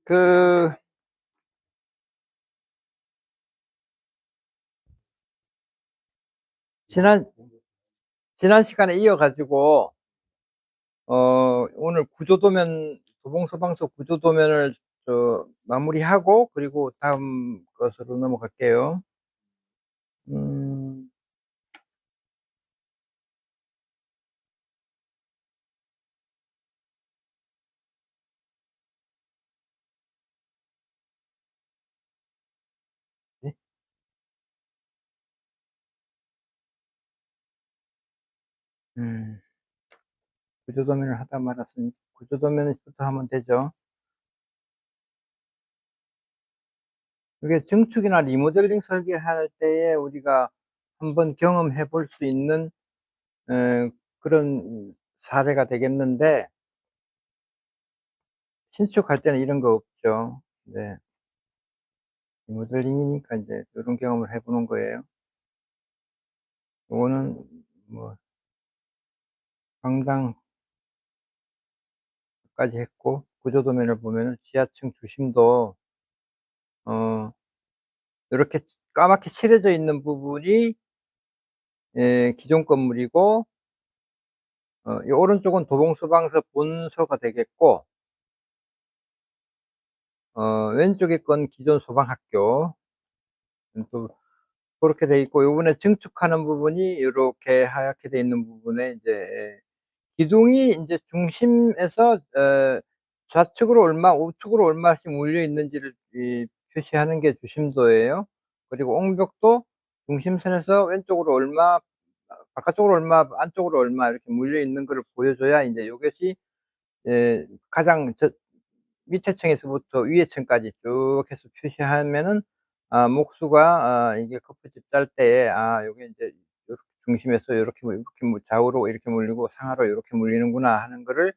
그 지난 지난 시간에 이어 가지고 오늘 구조도면 도봉소방서 구조도면을 마무리하고 그리고 다음 것으로 넘어갈게요. 음 네. 음 구조도면을 하다 말았으니 구조도면부터 하면 되죠. 이게 증축이나 리모델링 설계할 때에 우리가 한번 경험해 볼 수 있는 그런 사례가 되겠는데, 신축할 때는 이런 거 없죠. 네. 리모델링이니까 인제 요런 경험을 해 보는 거예요. 요거는 뭐 상당까지 했고, 구조도면을 보면은 지하층 주심도 어 요렇게 까맣게 칠해져 있는 부분이 기존 건물이고, 이 오른쪽은 도봉소방서 본소가 되겠고, 왼쪽에 건 기존 소방학교. 또 고렇게 돼 있고, 요번에 증축하는 부분이 요렇게 하얗게 돼 있는 부분에 인제 기둥이 인제 중심에서 좌측으로 얼마 우측으로 얼마씩 몰려 있는지를 표시하는 게 주심도예요. 그리고 옹벽도 중심선에서 왼쪽으로 얼마, 바깥쪽으로 얼마, 안쪽으로 얼마 이렇게 몰려 있는 거를 보여줘야 인제 요것이 가장 밑에 층에서부터 위에 층까지 쭉 해서 표시하면은, 목수가 이게 커프집 짤 때에 요게 인제 요렇게 중심에서 요렇게 이렇게 좌우로 이렇게 몰리고 상하로 요렇게 몰리는구나 하는 거를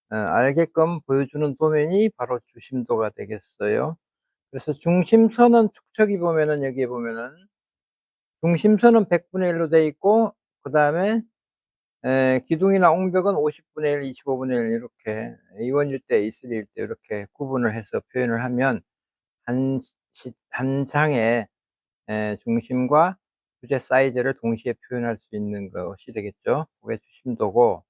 알게끔 보여주는 도면이 바로 주심도가 되겠어요. 그래서 중심선은 축척이 보면은, 여기에 보면은 중심선은 100분의 1로 돼 있고, 그다음에 기둥이나 옹벽은 50분의 1, 25분의 1 이렇게 A1일 때, A3일 때 이렇게 구분을 해서 표현을 하면 한 장의 중심과 부재 사이즈를 동시에 표현할 수 있는 것이 되겠죠. 그게 주심도고,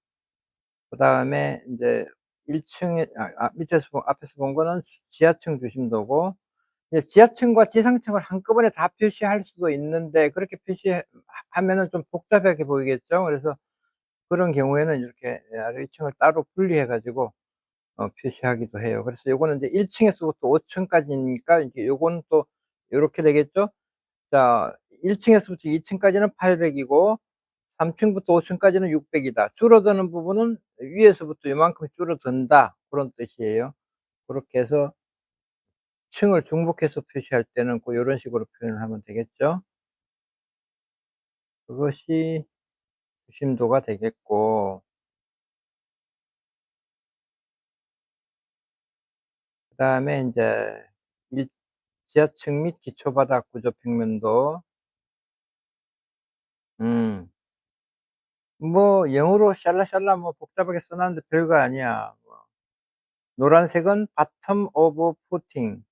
그다음에 인제 1 층에 밑에서 앞에서 본 거는 지하층 주심도고, 이제 지하층과 지상층을 한꺼번에 다 표시할 수도 있는데, 그렇게 하면은 좀 복잡하게 보이겠죠. 그래서 그런 경우에는 이렇게 아래 위층을 따로 분리해 가지고 표시하기도 해요. 그래서 요거는 이제 1 층에서부터 5 층까지니까 이게 요거는 또 요렇게 되겠죠. 자, 1 층에서부터 2 층까지는 800 이고 3 층부터 5 층까지는 600 이다. 줄어드는 부분은 위에서부터 요만큼 줄어든다, 그런 뜻이에요. 고렇게 해서 층을 중복해서 표시할 때는 요런 식으로 표현을 하면 되겠죠. 그것이 주심도가 되겠고, 그다음에 인제 일 지하층 및 기초바닥 구조 평면도. 음. 뭐 영어로 샬라샬라 뭐 복잡하게 써 놨는데 별거 아니야. 뭐 노란색은 bottom of footing,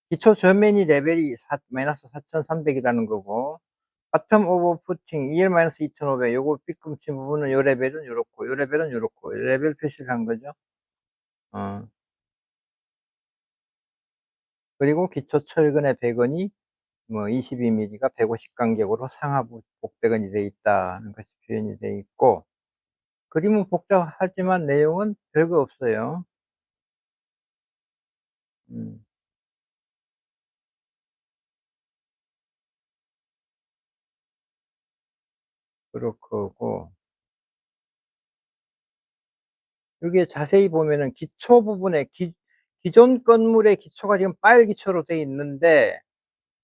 기초 저면이 레벨이 마이너스 4,300 이라는 거고, bottom of footing EL 마이너스 2,500, 요거 삐끔 친 부분은 요 레벨은 요렇고, 요 레벨은 요렇고, 레벨 표시를 한 거죠. 어. 그리고 기초 철근의 배건이 뭐 22 밀리가 150 간격으로 상하부 복배건이 돼 있다는 것이 표현이 돼 있고, 그림은 복잡하지만 내용은 별거 없어요. 음. 그럴 거고, 여기에 자세히 보면은 기초 부분에 기존 건물의 기초가 지금 빨 기초로 돼 있는데,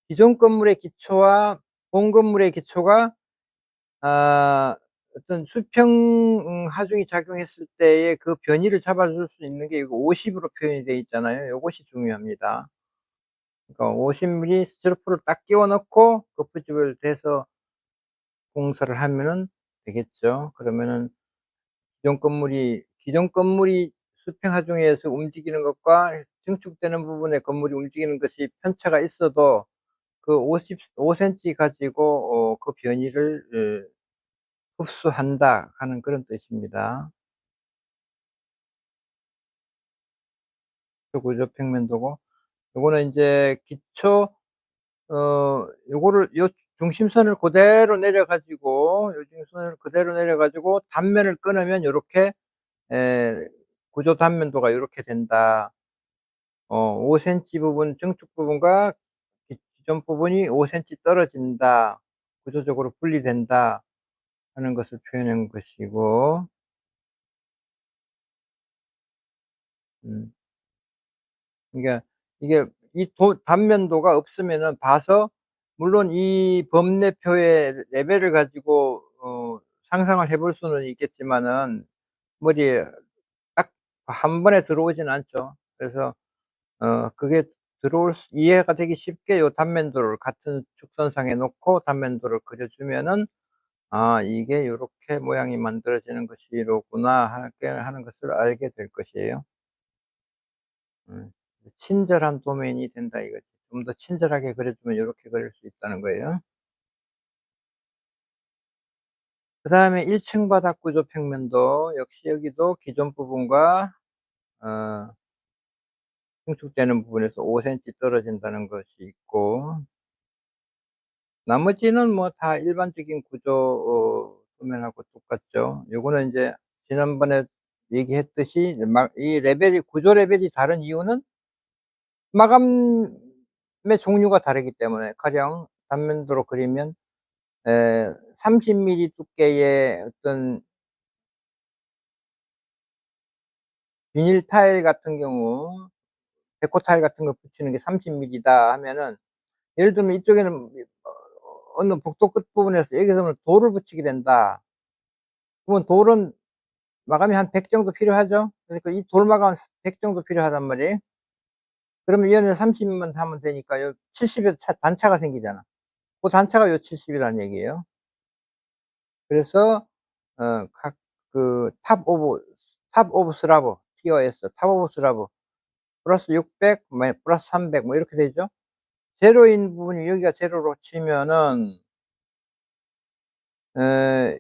기존 건물의 기초와 본 건물의 기초가 아 어떤 수평 하중이 작용했을 때의 그 변이를 잡아줄 수 있는 게 이거 50 으로 표현이 돼 있잖아요. 요것이 중요합니다. 그러니까 50 밀리 스티로폼을 딱 끼워 넣고 거푸집을 대서 공사를 하면은 되겠죠. 그러면은 기존 건물이 수평 하중에 의해서 움직이는 것과 증축되는 부분에 건물이 움직이는 것이 편차가 있어도 그 55 센티 가지고 그 변이를 흡수한다 하는 그런 뜻입니다. 구조 평면도고 요거는 인제 기초 요거를 요 중심선을 고대로 내려 가지고 요 중심선을 그대로 내려 가지고 단면을 끊으면 요렇게 에 구조 단면도가 요렇게 된다. 5 센티 부분 증축 부분과 기존 부분이 5 센티 떨어진다. 구조적으로 분리된다 하는 것을 표현한 것이고 음 그러니까 이게 이 단면도가 없으면은 봐서 물론 이 범례표의 레벨을 가지고 상상을 해볼 수는 있겠지만은 머리에 딱 한 번에 들어오지는 않죠. 그래서 그게 들어올 수 이해가 되기 쉽게 요 단면도를 같은 축선상에 놓고 단면도를 그려 주면은 '아 이게 요렇게 모양이 만들어지는 것이로구나.' 하게 하는 것을 알게 될 것이에요. 음. '친절한 도면이 된다.' 이거지. 좀 더 친절하게 그려 주면 요렇게 그릴 수 있다는 거예요. 그다음에 1층 바닥 구조 평면도 역시 여기도 기존 부분과 어 중축되는 부분에서 5 센티 떨어진다는 것이 있고 나머지는 뭐 다 일반적인 구조 도면하고 똑같죠. 요거는 인제 지난번에 얘기했듯이 막 이 레벨이 구조 레벨이 다른 이유는 마감의 종류가 다르기 때문에 가령 단면도로 그리면 30 밀리 두께의 어떤 비닐 타일 같은 경우 데코 타일 같은 거 붙이는 게 30 밀리다 하면은 예를 들면 이쪽에는 어느 복도 끝부분에서 여기서는 돌을 붙이게 된다. 그러면 돌은 마감이 한 100 정도 필요하죠. 그러니까 이 돌 마감은 100 정도 필요하단 말이에요. 그러면 얘는 30만 하면 되니까 요 70 의 차 단차가 생기잖아. 그 단차가 요 70 이라는 얘기예요. 그래서 각 그 탑 오브 슬라브 TOS 탑 오브 슬라브 플러스 600 뭐 플러스 300 뭐 이렇게 되죠. 제로인 부분이 여기가 제로로 치면은 에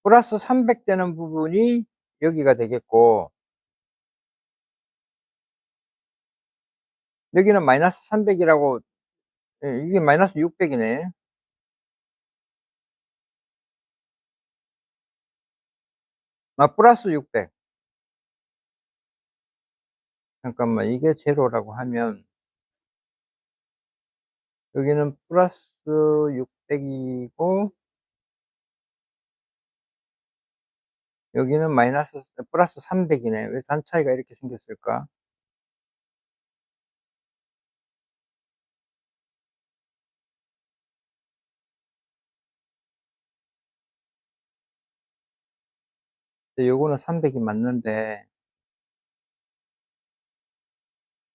플러스 300 되는 부분이 여기가 되겠고 여기는 마이너스 300 이라고 이게 마이너스 600 이네. 플러스 600 잠깐만 이게 제로라고 하면 여기는 플러스 600 이고 여기는 플러스 300 이네. 왜 단 차이가 이렇게 생겼을까? 근데 요거는 300이 맞는데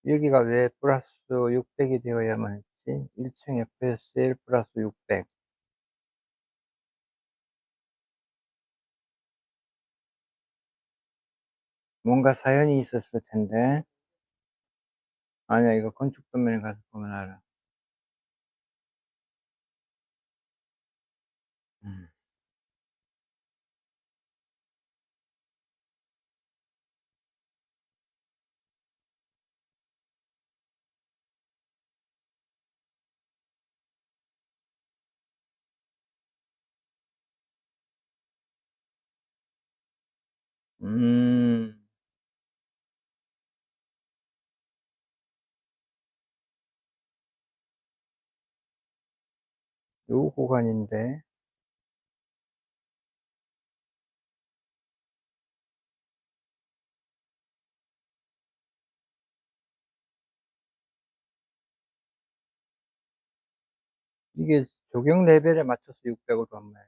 여기가 왜 플러스 600이 되어야만 했지? 1층 FSL 플러스 600 뭔가 사연이 있었을 텐데. 아니야 이거 건축 도면에 가서 보면 알아. 음. 음. 요 구간인데 이게 적용 레벨에 맞춰서 600 으로 한 거야.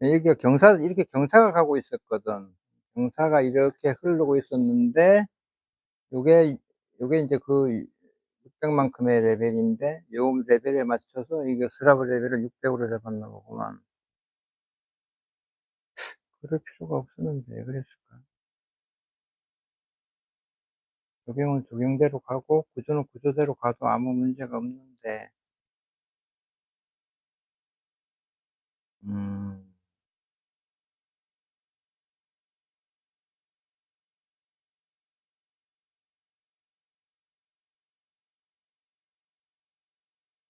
여기가 이렇게 경사가 가고 있었거든. 경사가 이렇게 흐르고 있었는데 요게 요게 인제 그 600 만큼의 레벨인데 요 레벨에 맞춰서 이게 스라브 레벨을 600 으로 잡았나 보구만. 그럴 필요가 없었는데 왜 그랬을까? 적용은 적용대로 가고 구조는 구조대로 가도 아무 문제가 없는데. 음.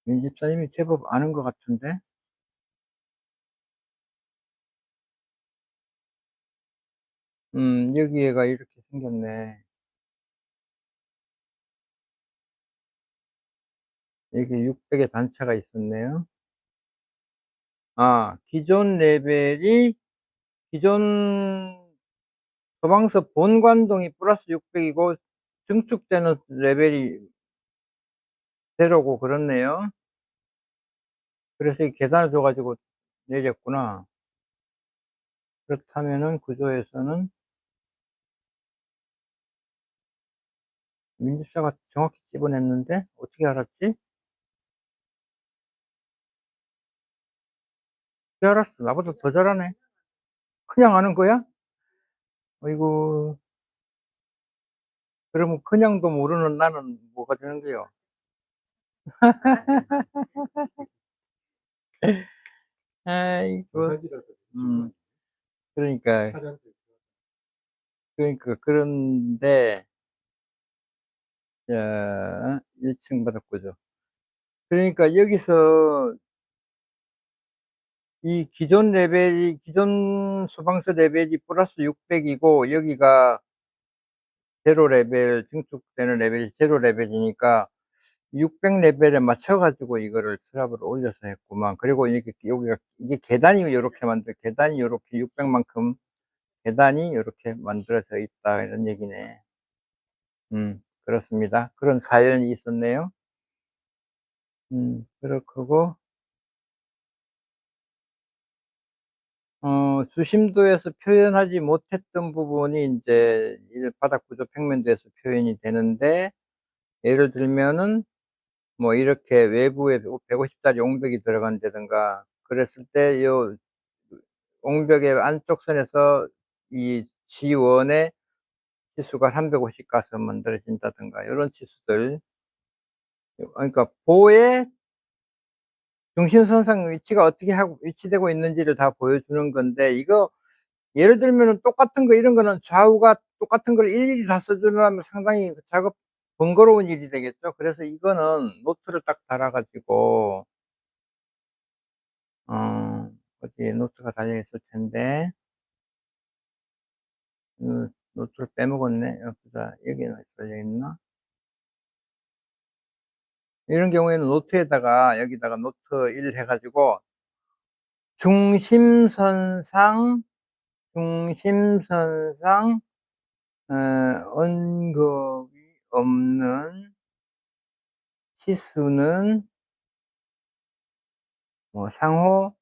민 집사님이 제법 아는 것 같은데? 여기에가 이렇게 생겼네. 이게 600의 단차가 있었네요. 아, 기존 소방서 본관동이 플러스 600 이고 증축되는 레벨이 제로고 그렇네요. 그래서 이 계단을 줘 가지고 내렸구나. 그렇다면은 구조에서는 민집사가 정확히 집어냈는데 어떻게 알았지? 어떻게 알았어? 나보다 더 잘하네. 그냥 아는 거야? 어이구. 그러면 그냥도 모르는 나는 뭐가 되는 거요? 아이고. 음 그러니까, 그런데 자 1층 바닥구조. 그러니까 여기서 이 기존 소방서 레벨이 플러스 600 이고 여기가 제로 레벨, 증축되는 레벨이 제로 레벨이니까 600 레벨에 맞춰 가지고 이거를 트랍을 올려서 했구만. 그리고 이렇게 여기가 이게 계단이 요렇게 계단이 요렇게 600 만큼 계단이 요렇게 만들어져 있다 이런 얘기네. 그렇습니다. 그런 사연이 있었네요. 그렇고 주심도에서 표현하지 못했던 부분이 인제 이 바닥 구조 평면도에서 표현이 되는데, 예를 들면은 뭐 이렇게 외부에 150 짜리 옹벽이 들어간다든가 그랬을 때 요 옹벽의 안쪽 선에서 이 지원의 치수가 350 가서 만들어진다든가 요런 치수들. 그러니까 보의 중심선상 위치가 어떻게 하고 위치되고 있는지를 다 보여주는 건데, 이거 예를 들면은 똑같은 거 이런 거는 좌우가 똑같은 걸 일일이 다 써 주려면 상당히 그 작업 번거로운 일이 되겠죠. 그래서 이거는 노트를 딱 달아 가지고 어디에 노트가 달려 있을 텐데 노트를 빼먹었네. 보자. 여기에 달려 있나? 이런 경우에는 노트에다가 여기다가 노트 1 해 가지고 중심선상 중심선상 어 언급이 없는 치수는 뭐 상호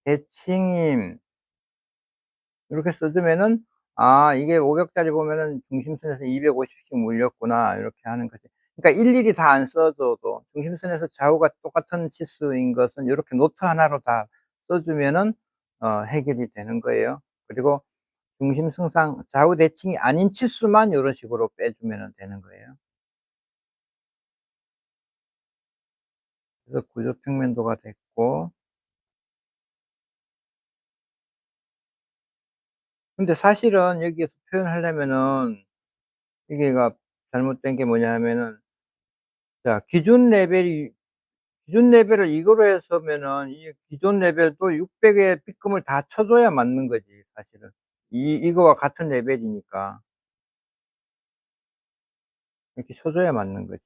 대칭임, 이렇게 써 주면은 '아 이게 500 짜리 보면은 중심선에서 250씩 물렸구나.' 이렇게 하는 거지. 그러니까 일일이 다 안 써 줘도 중심선에서 좌우가 똑같은 치수인 것은 요렇게 노트 하나로 다 써 주면은 해결이 되는 거예요. 그리고 중심선상 좌우 대칭이 아닌 치수만 요런 식으로 빼 주면은 되는 거예요. 그래서 구조 평면도가 됐고, 근데 사실은 여기에서 표현하려면은 이게가 잘못된 게 뭐냐 하면은, 자 기준 레벨을 이거로 해서면은 이 기존 레벨도 600의 B급을 다 쳐 줘야 맞는 거지 사실은. 이거와 같은 레벨이니까 이렇게 쳐 줘야 맞는 거지.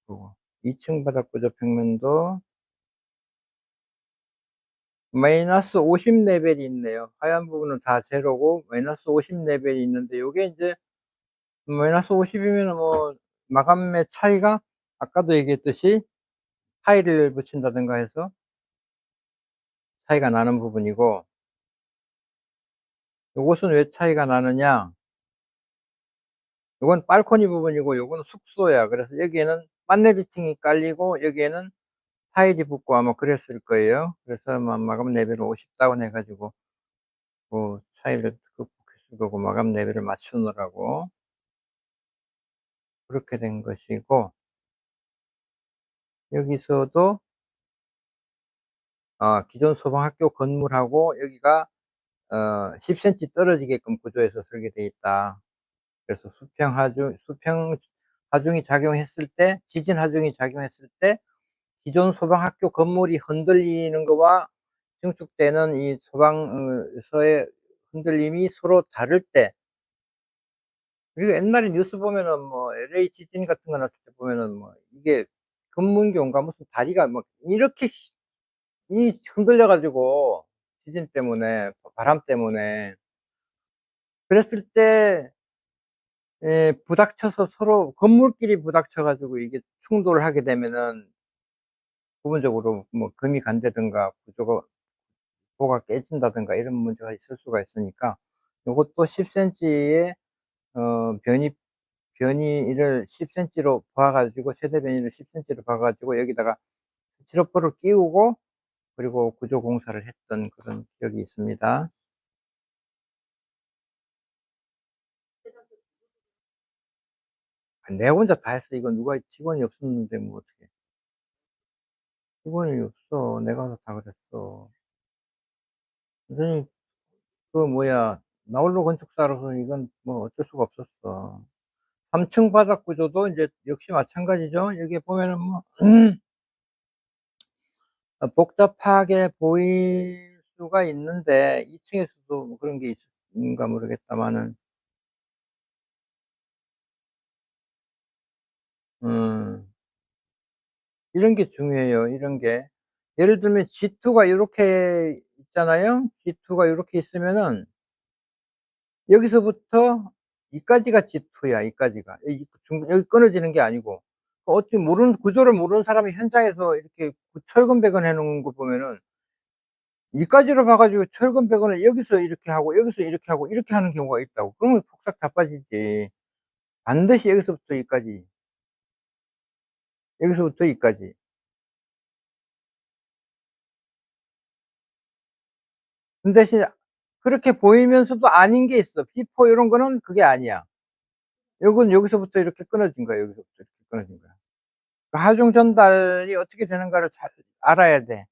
그거. 2층 바닥 구조 평면도 마이너스 50 레벨이 있네요. 하얀 부분은 다 제로고 마이너스 50 레벨이 있는데 요게 인제 마이너스 50 이면은 뭐 마감의 차이가 아까도 얘기했듯이 타일을 붙인다든가 해서 차이가 나는 부분이고, 요것은 왜 차이가 나느냐, 요건 발코니 부분이고 요거는 숙소야. 그래서 여기에는 판넬 비팅이 깔리고 여기에는 타일이 붙고 아마 그랬을 거예요. 그래서 마감 레벨을 50 다운해 가지고 차이를 극복했을 거고, 마감 레벨을 맞추느라고 그렇게 된 것이고, 여기서도 기존 소방학교 건물하고 여기가 10 센티 떨어지게끔 구조해서 설계되어 있다. 그래서 수평 하중이 작용했을 때, 지진 하중이 작용했을 때 기존 소방학교 건물이 흔들리는 거와 증축되는 이 소방서의 흔들림이 서로 다를 때, 그리고 옛날에 뉴스 보면은 LA 지진 같은 거 났을 때 보면은 이게 금문교인가 무슨 다리가 이렇게 이 흔들려 가지고, 지진 때문에, 바람 때문에. 그랬을 때 부닥쳐서 서로 건물끼리 부닥쳐 가지고 이게 충돌을 하게 되면은 부분적으로 금이 간다든가 구조가 깨진다든가 이런 문제가 있을 수가 있으니까, 요것도 10 센티의 변이 변이를 10 센티로 봐 가지고, 최대 변이를 10 센티로 봐 가지고 여기다가 스티로폼을 끼우고 그리고 구조 공사를 했던 그런 기억이 있습니다. 내가 혼자 다 했어. 이건 누가 직원이 없었는데 어떡해. 직원이 없어. 내가 해서 다 그랬어. 선생님, 나 홀로 건축사로서 이건 어쩔 수가 없었어. 3층 바닥 구조도 인제 역시 마찬가지죠. 여기 보면은 복잡하게 보일 수가 있는데, 2 층에서도 그런 게 있는가 모르겠다마는, 음 이런 게 중요해요, 이런 게. 예를 들면 G2가 요렇게 있잖아요. G2가 요렇게 있으면은 여기서부터 이까지가 G2야, 이까지가. 여기 끊어지는 게 아니고. 어떻게 구조를 모르는 사람이 현장에서 이렇게 철근백을 해 놓은 거 보면은, 이까지로 봐 가지고 철근백을 여기서 이렇게 하고 여기서 이렇게 하고 이렇게 하는 경우가 있다고. 그러면 폭삭 자빠지지. 반드시 여기서부터 여기까지, 여기서부터 여기까지. 근데 대신에 그렇게 보이면서도 아닌 게 있어. 비포 요런 거는 그게 아니야. 요건 여기서부터 이렇게 끊어진 거야. 여기서부터 이렇게 끊어진 거야. 그 하중 전달이 어떻게 되는가를 잘 알아야 돼.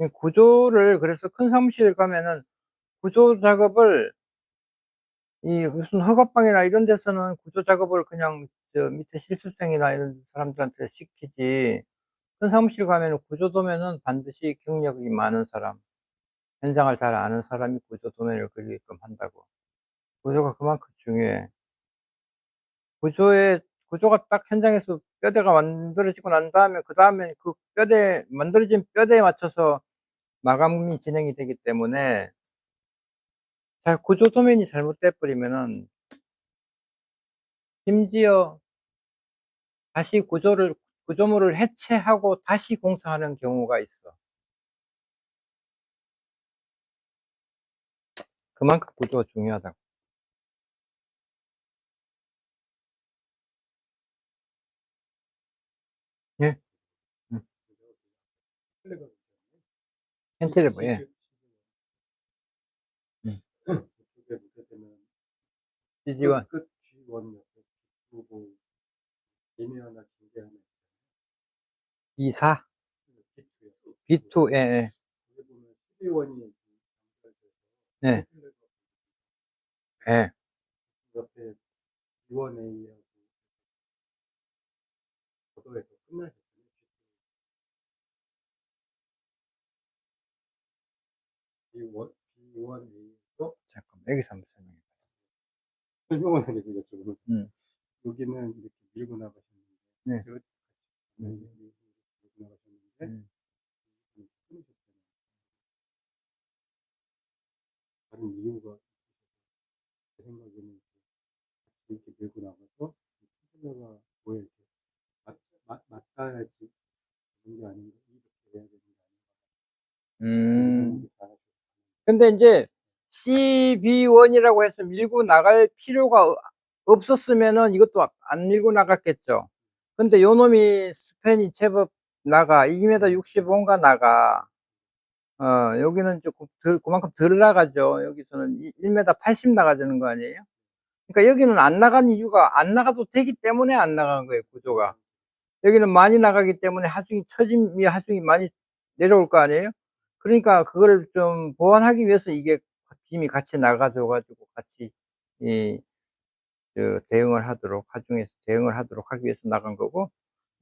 이 구조를, 그래서 큰 사무실 가면은 구조 작업을, 무슨 허가방이나 이런 데서는 구조 작업을 그냥 밑에 실습생이나 이런 사람들한테 시키지, 큰 사무실 가면은 구조 도면은 반드시 경력이 많은 사람, 현장을 잘 아는 사람이 구조 도면을 그리게끔 한다고. 구조가 그만큼 중요해. 구조가 딱 현장에서 뼈대가 만들어지고 난 다음에, 그다음에 그 만들어진 뼈대에 맞춰서 마감이 진행이 되기 때문에, 구조 도면이 잘못돼 버리면은 심지어 다시 구조물을 해체하고 다시 공사하는 경우가 있어. 그만큼 구조가 중요하다고. 예. 음. 캔틸리버, 예. 음. CG1, E4, B2, 예예. 예. 예. 잠깐만, 여기서 한번 음. 네. 음. 음. 음. 근데 인제 CB1 이라고 해서 밀고 나갈 필요가 없었으면은 이것도 안 밀고 나갔겠죠. 근데 요놈이 스팬이 제법 나가 2m 65 인가 나가. 여기는 쪼끔 덜 그만큼 덜 나가죠. 여기서는 1m 80 나가자는 거 아니에요? 그러니까 여기는 안 나간 이유가 안 나가도 되기 때문에 안 나간 거예요, 구조가. 여기는 많이 나가기 때문에 하중이 많이 내려올 거 아니에요? 그러니까 그거를 좀 보완하기 위해서 이게 빔이 같이 나가 줘 가지고 같이 이 대응을 하도록 하중에서 대응을 하도록 하기 위해서 나간 거고,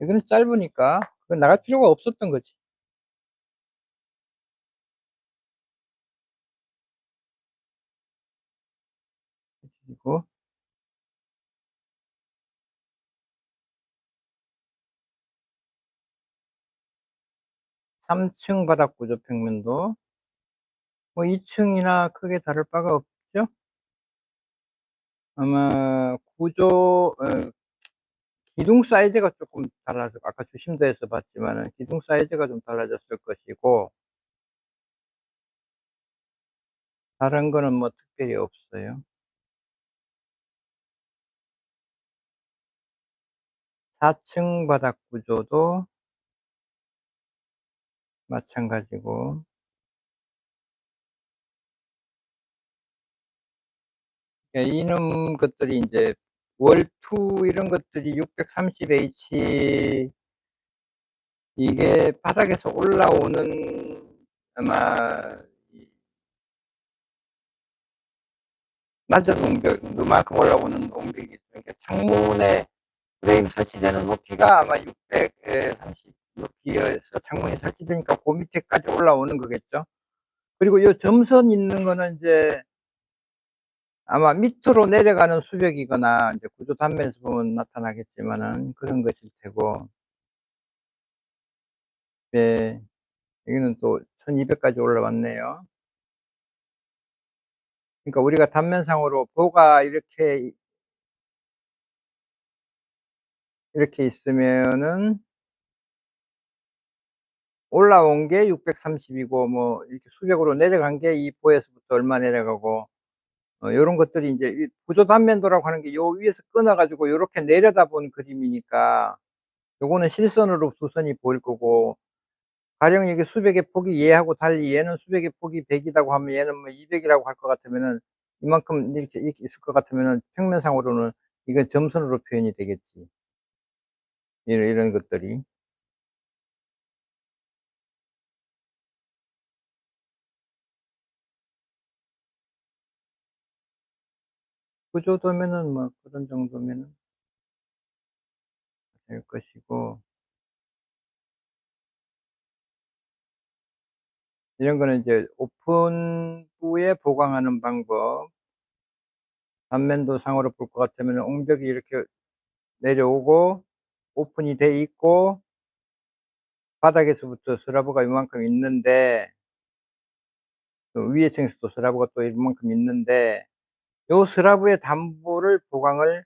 여기는 짧으니까 그건 나갈 필요가 없었던 거지. 그리고 3층 바닥 구조 평면도 뭐 2 층이나 크게 다를 바가 없죠. 아마 기둥 사이즈가 쪼끔 달라져, 아까 주심도에서 봤지만은 기둥 사이즈가 좀 달라졌을 것이고, 다른 거는 뭐 특별히 없어요. 4층 바닥 구조도 마찬가지고, 이런 것들이 인제 월투 이런 것들이 630H, 이게 바닥에서 올라오는 아마 이 낮은 용만큼 올라오는 용벽이, 그러니까 창문에 프레임 설치되는 높이가 아마 630 높이에서 창문이 설치되니까 고 밑에까지 올라오는 거겠죠. 그리고 요 점선 있는 거는 인제 아마 밑으로 내려가는 수벽이거나 인제 구조 단면에서 보면 나타나겠지만은 그런 것일 테고. 네. 여기는 또 1200 까지 올라왔네요. 그러니까 우리가 단면상으로 보가 이렇게 있으면은 올라온 게 630 이고, 뭐 이렇게 수벽으로 내려간 게 이 보에서부터 얼마 내려가고, 요런 것들이 인제 이 구조 단면도라고 하는 게 요 위에서 끊어 가지고 요렇게 내려다본 그림이니까 요거는 실선으로 두 선이 보일 거고, 가령 이게 수백의 폭이 얘하고 달리 얘는 수백의 폭이 100 이라고 하면 얘는 뭐 200 이라고 할 것 같으면은, 이만큼 이렇게 있을 것 같으면은 평면상으로는 이건 점선으로 표현이 되겠지. 이런 것들이. 그 정도면은 뭐 그런 정도면은 될 것이고, 이런 거는 이제 오픈부에 보강하는 방법. 단면도 상으로 볼 것 같으면은 옹벽이 이렇게 내려오고 오픈이 돼 있고, 바닥에서부터 슬라브가 이만큼 있는데, 또 위에 층에서도 슬라브가 또 이만큼 있는데, 요 슬라브의 담보를 보강을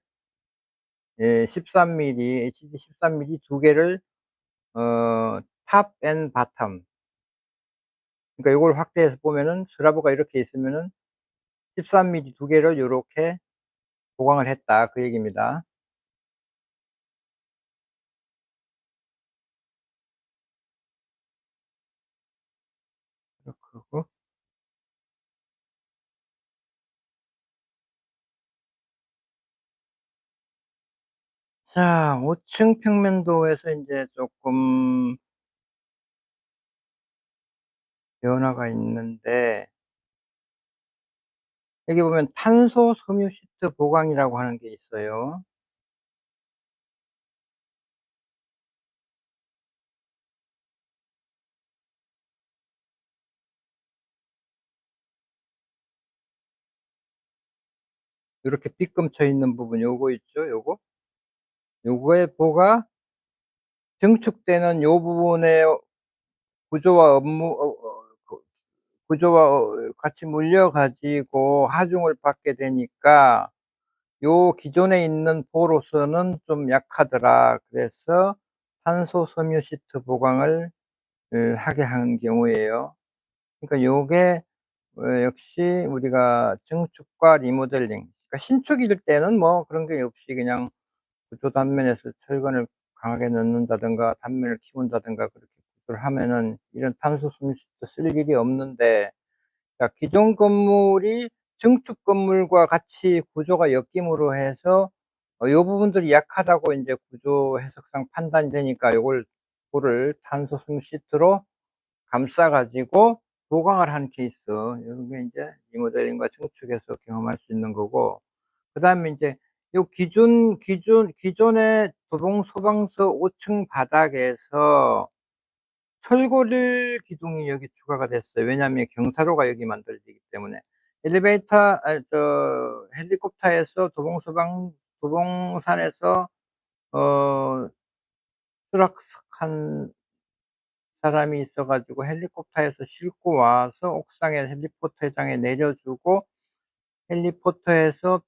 13 밀리, HG 13 밀리 두 개를 탑 앤 바텀, 그러니까 요걸 확대해서 보면은 슬라브가 이렇게 있으면은 13 밀리 두 개를 요렇게 보강을 했다, 그 얘기입니다. 그렇고, 자 5층 평면도에서 인제 쪼끔 변화가 있는데, 여기 보면 탄소 섬유 시트 보강이라고 하는 게 있어요. 요렇게 삐끔쳐 있는 부분 요거 있죠, 요거? 요거의 보가 증축되는 요 부분의 구조와 업무 그 구조와 같이 물려 가지고 하중을 받게 되니까 요 기존에 있는 보로서는 좀 약하더라. 그래서 탄소 섬유 시트 보강을 하게 한 경우예요. 그러니까 요게 역시 우리가 증축과 리모델링, 그러니까 신축일 때는 뭐 그런 게 없이 그냥 구조 단면에서 철근을 강하게 넣는다든가 단면을 키운다든가 그렇게 구조를 하면은 이런 탄소 손실도 쓸 일이 없는데, 그러니까 기존 건물이 증축 건물과 같이 구조가 엮임으로 해서 요 부분들이 약하다고 인제 구조 해석상 판단이 되니까 요거를 탄소 숨 시트로 감싸 가지고 보강을 한 케이스, 요런 게 인제 리모델링과 증축에서 경험할 수 있는 거고, 그다음에 인제 요 기존의 도봉 소방서 5층 바닥에서 철골 기둥이 여기 추가가 됐어요. 왜냐하면 경사로가 여기 만들어지기 때문에. 헬리콥터에서 도봉산에서 어 추락한 사람이 있어 가지고 헬리콥터에서 싣고 와서 옥상에 헬리포터장에 내려 주고, 헬리포터에서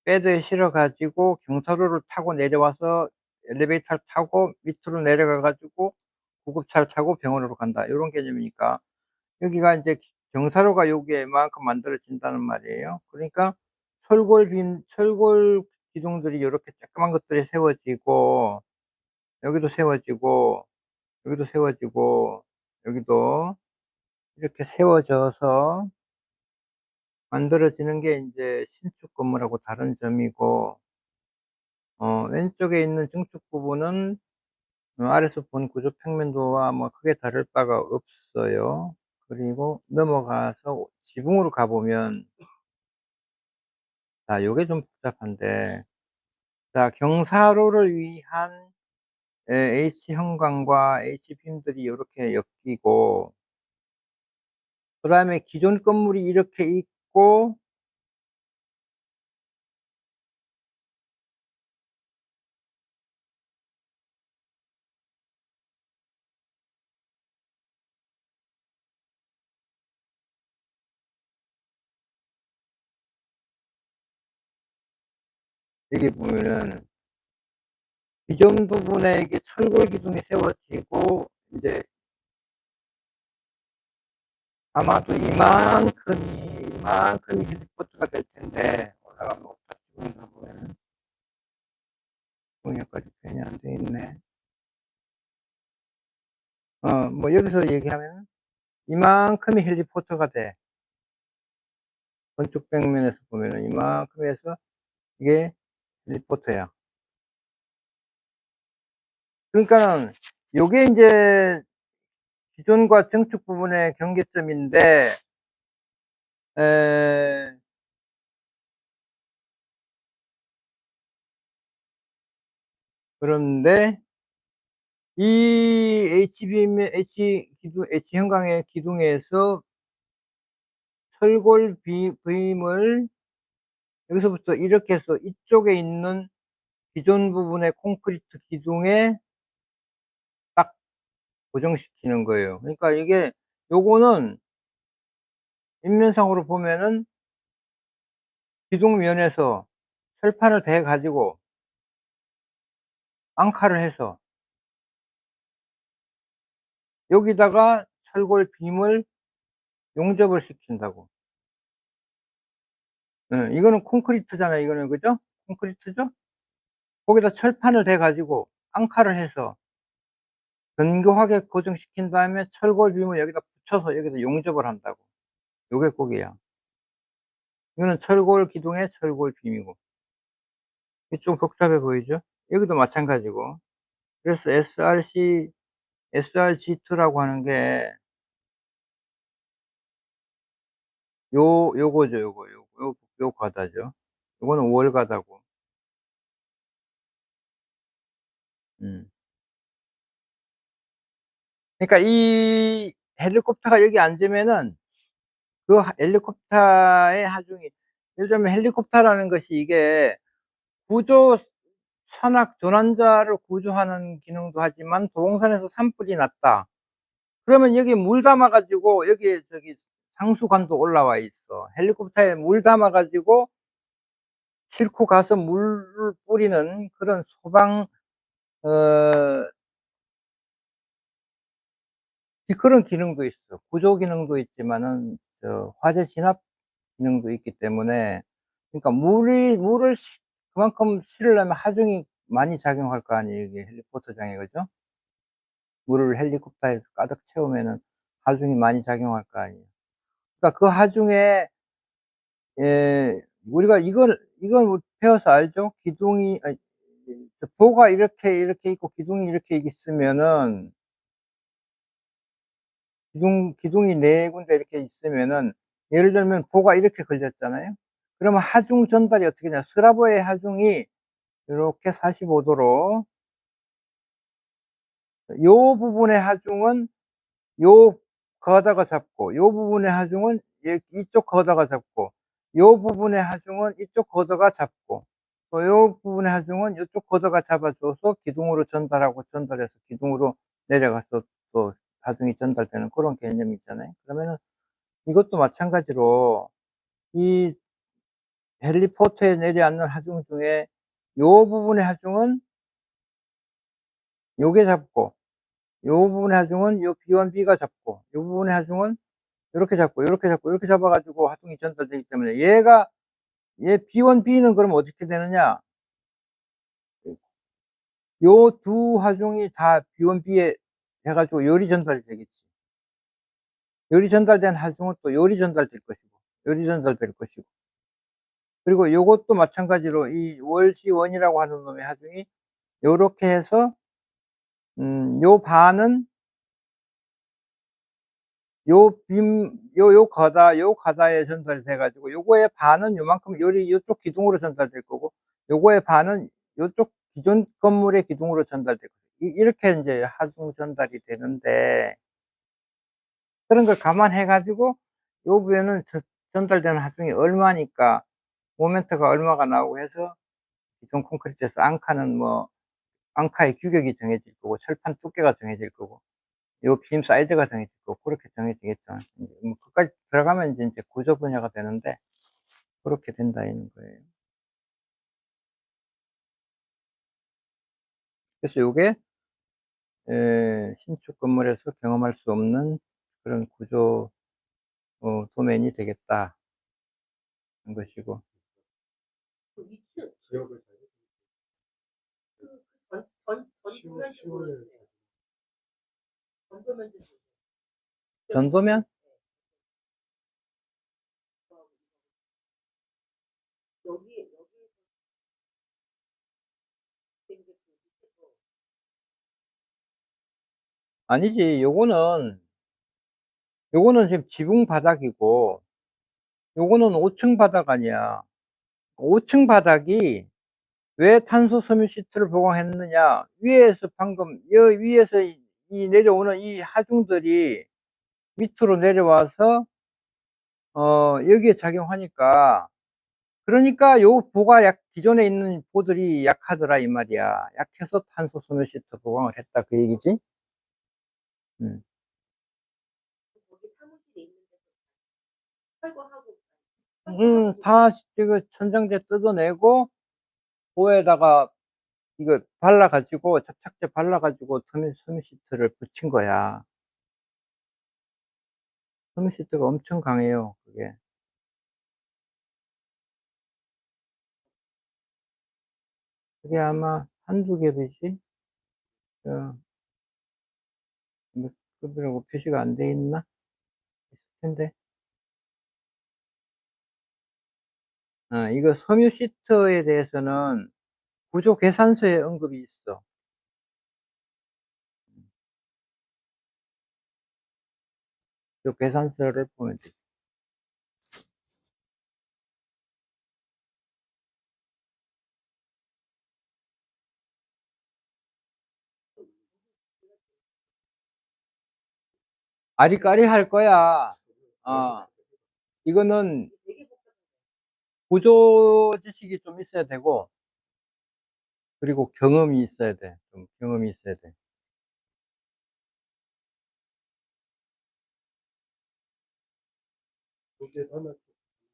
배드에 실어 가지고 경사로를 타고 내려와서 엘리베이터를 타고 밑으로 내려가 가지고 구급차를 타고 병원으로 간다, 요런 개념이니까 여기가 인제 경사로가 여기에 이만큼 만들어진다는 말이에요. 그러니까 철골 기둥들이 요렇게 조그만 것들이 세워지고, 여기도 세워지고, 여기도 세워지고, 여기도 이렇게 세워져서 만들어지는 게 인제 신축 건물하고 다른 점이고, 왼쪽에 있는 증축 부분은 아래서 본 구조 평면도와 뭐 크게 다를 바가 없어요. 그리고 넘어가서 지붕으로 가 보면, 자 요게 좀 복잡한데, 자 경사로를 위한 H 형광과 H 빔들이 요렇게 엮이고, 그다음에 기존 건물이 이렇게 있고, 여기 보면은 기존 부분에 이게 철골 기둥이 세워지고, 인제 아마도 이만큼이 헬리포트가 될 텐데, 올라가면 옥탑 지붕인가 보면은 지붕에까지 표현이 안 돼 있네. 뭐 여기서 얘기하면은 이만큼이 헬리포터가 돼. 건축 벽면에서 보면은 이만큼 해서 이게 헬리포터야. 그러니까는 요게 인제 기존과 증축 부분의 경계점인데, 에 그런데 이 H 형광의 기둥에서 철골 빔을 여기서부터 이렇게 해서 이쪽에 있는 기존 부분의 콘크리트 기둥에 딱 고정시키는 거예요. 그러니까 이게, 요거는 입면상으로 보면은 기둥면에서 철판을 대 가지고 앙카를 해서 여기다가 철골 빔을 용접을 시킨다고. 예. 이거는 콘크리트잖아요, 이거는. 그죠? 콘크리트죠? 거기다 철판을 대 가지고 앙카를 해서 견고하게 고정시킨 다음에 철골 빔을 여기다 붙여서 여기다 용접을 한다고. 요게 꼭이야. 이거는 철골 기둥의 철골 빔이고. 이게 좀 복잡해 보이죠? 여기도 마찬가지고. 그래서 SRC2라고 하는 게 요거죠, 요 과다죠. 요거는 5월 과다고. 음. 그러니까 이 헬리콥터가 여기 앉으면은 그 헬리콥터의 하중이, 예를 들면 헬리콥터라는 것이 이게 구조 산악 조난자를 구조하는 기능도 하지만 도봉산에서 산불이 났다. 그러면 여기에 물 담아 가지고 여기에 상수관도 올라와 있어. 헬리콥터에 물 담아 가지고 싣고 가서 물을 뿌리는 그런 소방 어 그런 기능도 있어. 구조 기능도 있지만은 화재 진압 기능도 있기 때문에, 그러니까 물을 그만큼 실으려면 하중이 많이 작용할 거 아니에요, 이게 헬리포터장에. 그죠? 물을 헬리콥터에서 가득 채우면은 하중이 많이 작용할 거 아니에요. 그러니까 그 하중에, 우리가 이걸 배워서 알죠? 기둥이, 아니, 보가 이렇게 있고 기둥이 이렇게 있으면은, 기둥이 네 군데 이렇게 있으면은, 예를 들면 보가 이렇게 걸렸잖아요. 그러면 하중 전달이 어떻게 되냐? 스라브의 하중이 요렇게 45도로, 요 부분의 하중은 요 거다가 잡고, 요 부분의 하중은 이쪽 거다가 잡고, 요 부분의 하중은 이쪽 거다가 잡고, 또 요 부분의 하중은 요쪽 거다가 잡아줘서 기둥으로 전달해서 기둥으로 내려가서 또 하중이 전달되는 그런 개념이 있잖아요. 그러면은 이것도 마찬가지로 이 헬리포터에 내려앉는 하중 중에 요 부분의 하중은 요게 잡고, 요 부분의 하중은 요 B1, B가 잡고, 요 부분의 하중은 요렇게 잡고, 요렇게 잡고, 요렇게 잡아 가지고 하중이 전달되기 때문에, 얘 B1, B는 그럼 어떻게 되느냐? 요 두 하중이 다 B1, B에 해 가지고 요리 전달이 되겠지. 요리 전달된 하중은 또 요리 전달될 것이고, 요리 전달될 것이고. 그리고 요것도 마찬가지로 이 월C1이라고 하는 놈의 하중이 요렇게 해서, 요 반은 요 가다에 전달이 돼 가지고, 요거의 반은 요만큼 요쪽 기둥으로 전달될 거고, 요거의 반은 요쪽 기존 건물의 기둥으로 전달될 거고, 이렇게 인제 하중 전달이 되는데, 그런 걸 감안해 가지고 요 부에는 전달되는 하중이 얼마니까 모멘트가 얼마가 나오고 해서, 기존 콘크리트에서 앙카의 규격이 정해질 거고, 철판 두께가 정해질 거고, 요 빔 사이즈가 정해질 거고, 그렇게 정해지겠죠. 인제 그까지 들어가면 인제 구조 분야가 되는데, 그렇게 된다는 거예요. 그래서 요게 신축 건물에서 경험할 수 없는 그런 구조 도면이 되겠다는 것이고. 그 위층 지역을 그 전도면제 전도면? 여기 아니지. 요거는 지금 지붕 바닥이고, 요거는 5층 바닥 아니야. 5층 바닥이 왜 탄소 섬유 시트를 보강했느냐? 위에서 방금 여 위에서 이 내려오는 이 하중들이 밑으로 내려와서 여기에 작용하니까, 그러니까 요 보가 기존에 있는 보들이 약하더라 이 말이야. 약해서 탄소 섬유 시트 보강을 했다 그 얘기지. 음. 거기 사무실에 있는데 철거하고 다 지금 천장재 뜯어내고 보에다가 이거 발라 가지고, 접착제 발라 가지고 섬유 시트를 붙인 거야. 섬유 시트가 엄청 강해요, 그게. 그게 아마 한두 겹이지? 어 몇 급이라고 표시가 안 돼 있나? 있을 텐데. 이거 섬유 시트에 대해서는 구조 계산서에 언급이 있어. 그 계산서를 보면 돼. 아리까리할 거야. 이거는 되게 복잡 구조 지식이 좀 있어야 되고, 그리고 경험이 있어야 돼. 좀 경험이 있어야 돼.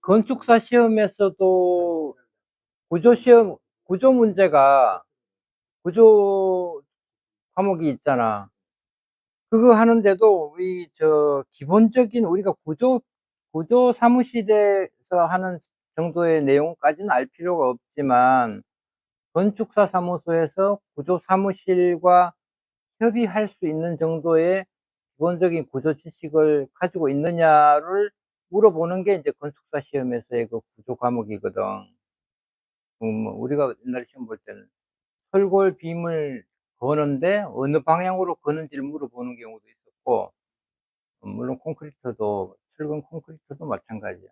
건축사 시험에서도 구조 시험 구조 문제가, 구조 과목이 있잖아. 그거 하는데도 기본적인 우리가 구조 사무실에서 하는 정도의 내용까지는 알 필요가 없지만 건축사 사무소에서 구조 사무실과 협의할 수 있는 정도의 기본적인 구조 지식을 가지고 있느냐를 물어보는 게 이제 건축사 시험에서의 그 구조 과목이거든. 뭐 우리가 옛날에 시험 볼 때는 철골 빔을 거는데 어느 방향으로 거는지를 물어보는 경우도 있었고, 물론 콘크리트도 철근 콘크리트도 마찬가지야.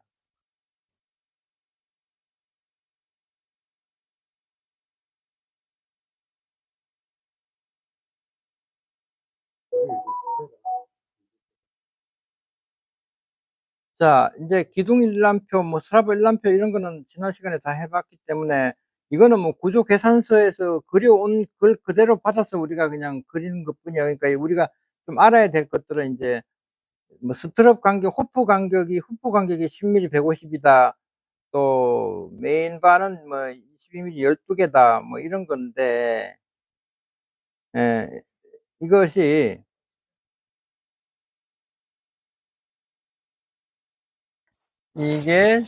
자, 이제 기둥 일람표, 뭐 스라브 일람표 이런 거는 지난 시간에 다 해 봤기 때문에 이거는 뭐 구조 계산서에서 그려온 걸 그대로 받아서 우리가 그냥 그리는 것뿐이야. 그러니까 우리가 좀 알아야 될 것들은 인제 뭐 스트럽 간격, 후프 간격이 10mm 150 이다. 또 메인 바는 뭐 22mm 12 개다. 뭐 이런 건데, 예, 이것이 이게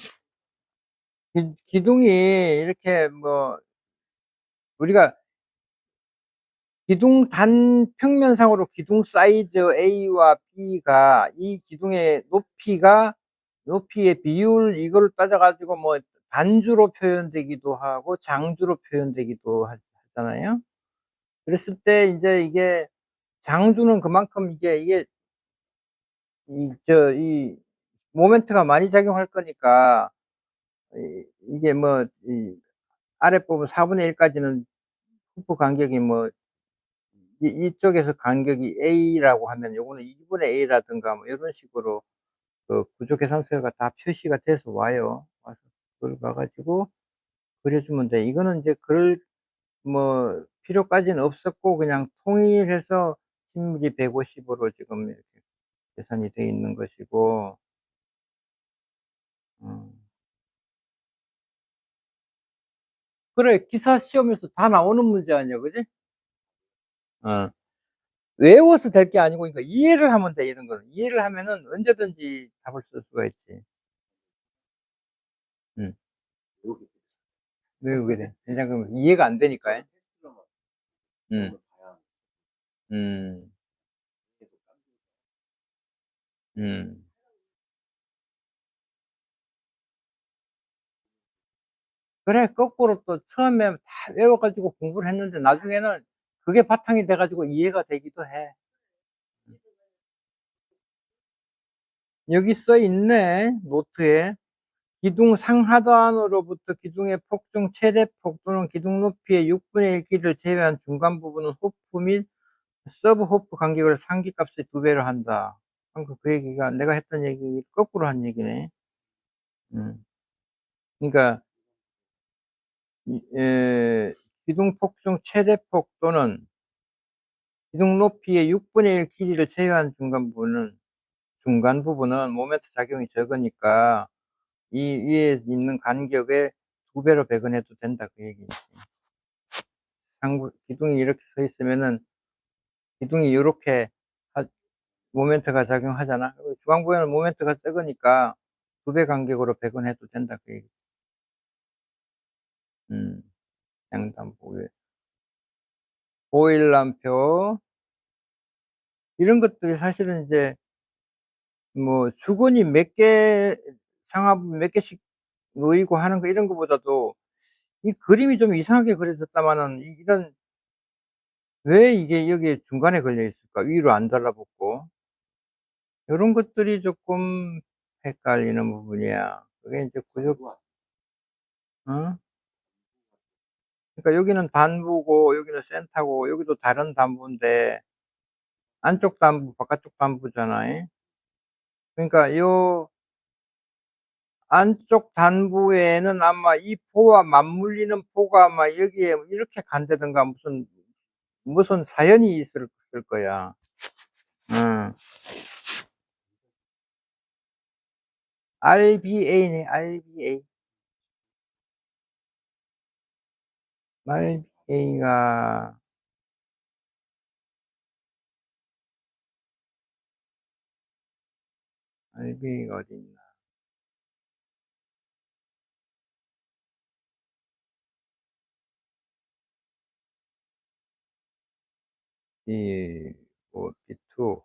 기둥이 이렇게 뭐 우리가 기둥 단 평면상으로 기둥 사이즈 A와 B가 이 기둥의 높이의 비율 이거를 따져 가지고 뭐 단주로 표현되기도 하고 장주로 표현되기도 하잖아요. 그랬을 때 인제 이게 장주는 그만큼 이 모멘트가 많이 작용할 거니까 이게 뭐 아래 부분 4분의 1 까지는 후프 간격이 뭐 이쪽에서 간격이 A라고 하면 요거는 2분의 A라든가 뭐 요런 식으로 그 구조 계산서가 다 표시가 돼서 와요. 와서 그걸 봐 가지고 그려 주면 돼. 이거는 인제 그럴 뭐 필요까지는 없었고 그냥 통일해서 10mm 150 으로 지금 이렇게 계산이 돼 있는 것이고. 어. 그래, 기사 시험에서 다 나오는 문제 아니야. 그지? 어. 외워서 될 게 아니고 그러니까 이해를 하면 돼, 이런 거는. 이해를 하면은 언제든지 답을 쓸 수가 있지. 음. 외우게 돼. 왜냐하면 이해가 안 되니까요. 음. 음. 음. 그래, 거꾸로 또 처음에 다 외워 가지고 공부를 했는데 나중에는 그게 바탕이 돼 가지고 이해가 되기도 해. 여기 써 있네, 노트에. 기둥 상하단으로부터 기둥의 폭중 최대폭 또는 기둥 높이의 6분의 1 길이를 제외한 중간 부분은 호프 및 서브 호프 간격을 상기값의 2 배로 한다. 방금 그 얘기가 내가 했던 얘기 거꾸로 한 얘기네. 음. 그러니까 기둥 폭중 최대폭 또는 기둥 높이의 6분의 1 길이를 제외한 중간 부분은 모멘트 작용이 적으니까 이 위에 있는 간격의 2 배로 배분해도 된다, 그 얘기지. 상부 기둥이 이렇게 서 있으면은 기둥이 요렇게 하 모멘트가 작용하잖아. 그리고 중앙부에는 모멘트가 적으니까 2배 간격으로 배분해도 된다, 그 얘기지. 음. 양단부 에 보일람표 이런 것들이 사실은 이제 뭐 주거니 몇 개 상하부 몇 개씩 놓이고 하는 거 이런 거보다도 이 그림이 좀 이상하게 그려졌다마는 이런 '왜 이게 여기에 중간에 걸려 있을까? 위로 안 달라붙고.' 요런 것들이 쪼끔 헷갈리는 부분이야. 그게 인제 구조. 어? 그러니까 여기는 단부고 여기는 센터고 여기도 다른 단부인데 안쪽 단부 바깥쪽 단부잖아요. 그러니까 요 안쪽 단부에는 아마 이 포와 맞물리는 포가 아마 여기에 이렇게 간다든가 무슨 사연이 있을 거야. 어. RBA네, RBA. RBA가 RB가 어디 있나? B2.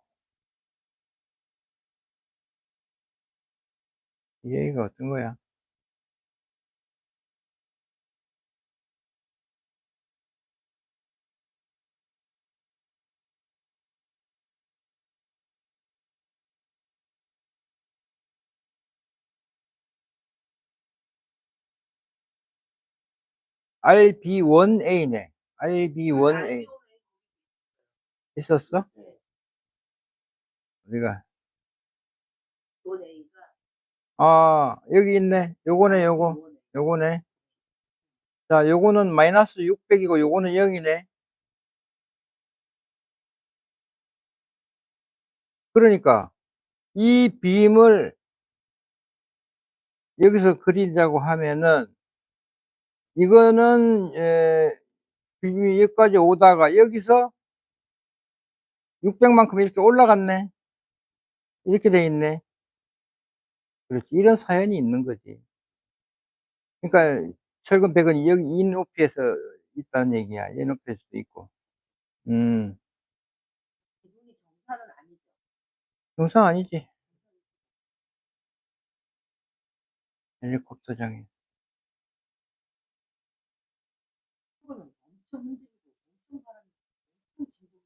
EA가 어떤 거야? RB1A네. RB1A. 있었어? 네. 어디가? 원 A가 아, 여기 있네. 요거네, 요거네. 자, 요거는 마이너스 600이고, 요거는 0이네. 그러니까, 이 빔을 여기서 그리자고 하면은, 이거는, 빔이 여기까지 오다가, 여기서 600만큼 이렇게 올라갔네. 이렇게 돼 있네. 그렇지. 이런 사연이 있는 거지. 그러니까, 철근 100원이 여기 이 높이에서 있다는 얘기야. 이 높이에서도 있고. 음, 기둥이 정사는 아니죠. 정상 아니지. 헬리콥터장에. 그거는 엄청 힘들고 엄청 바람이 엄청 지고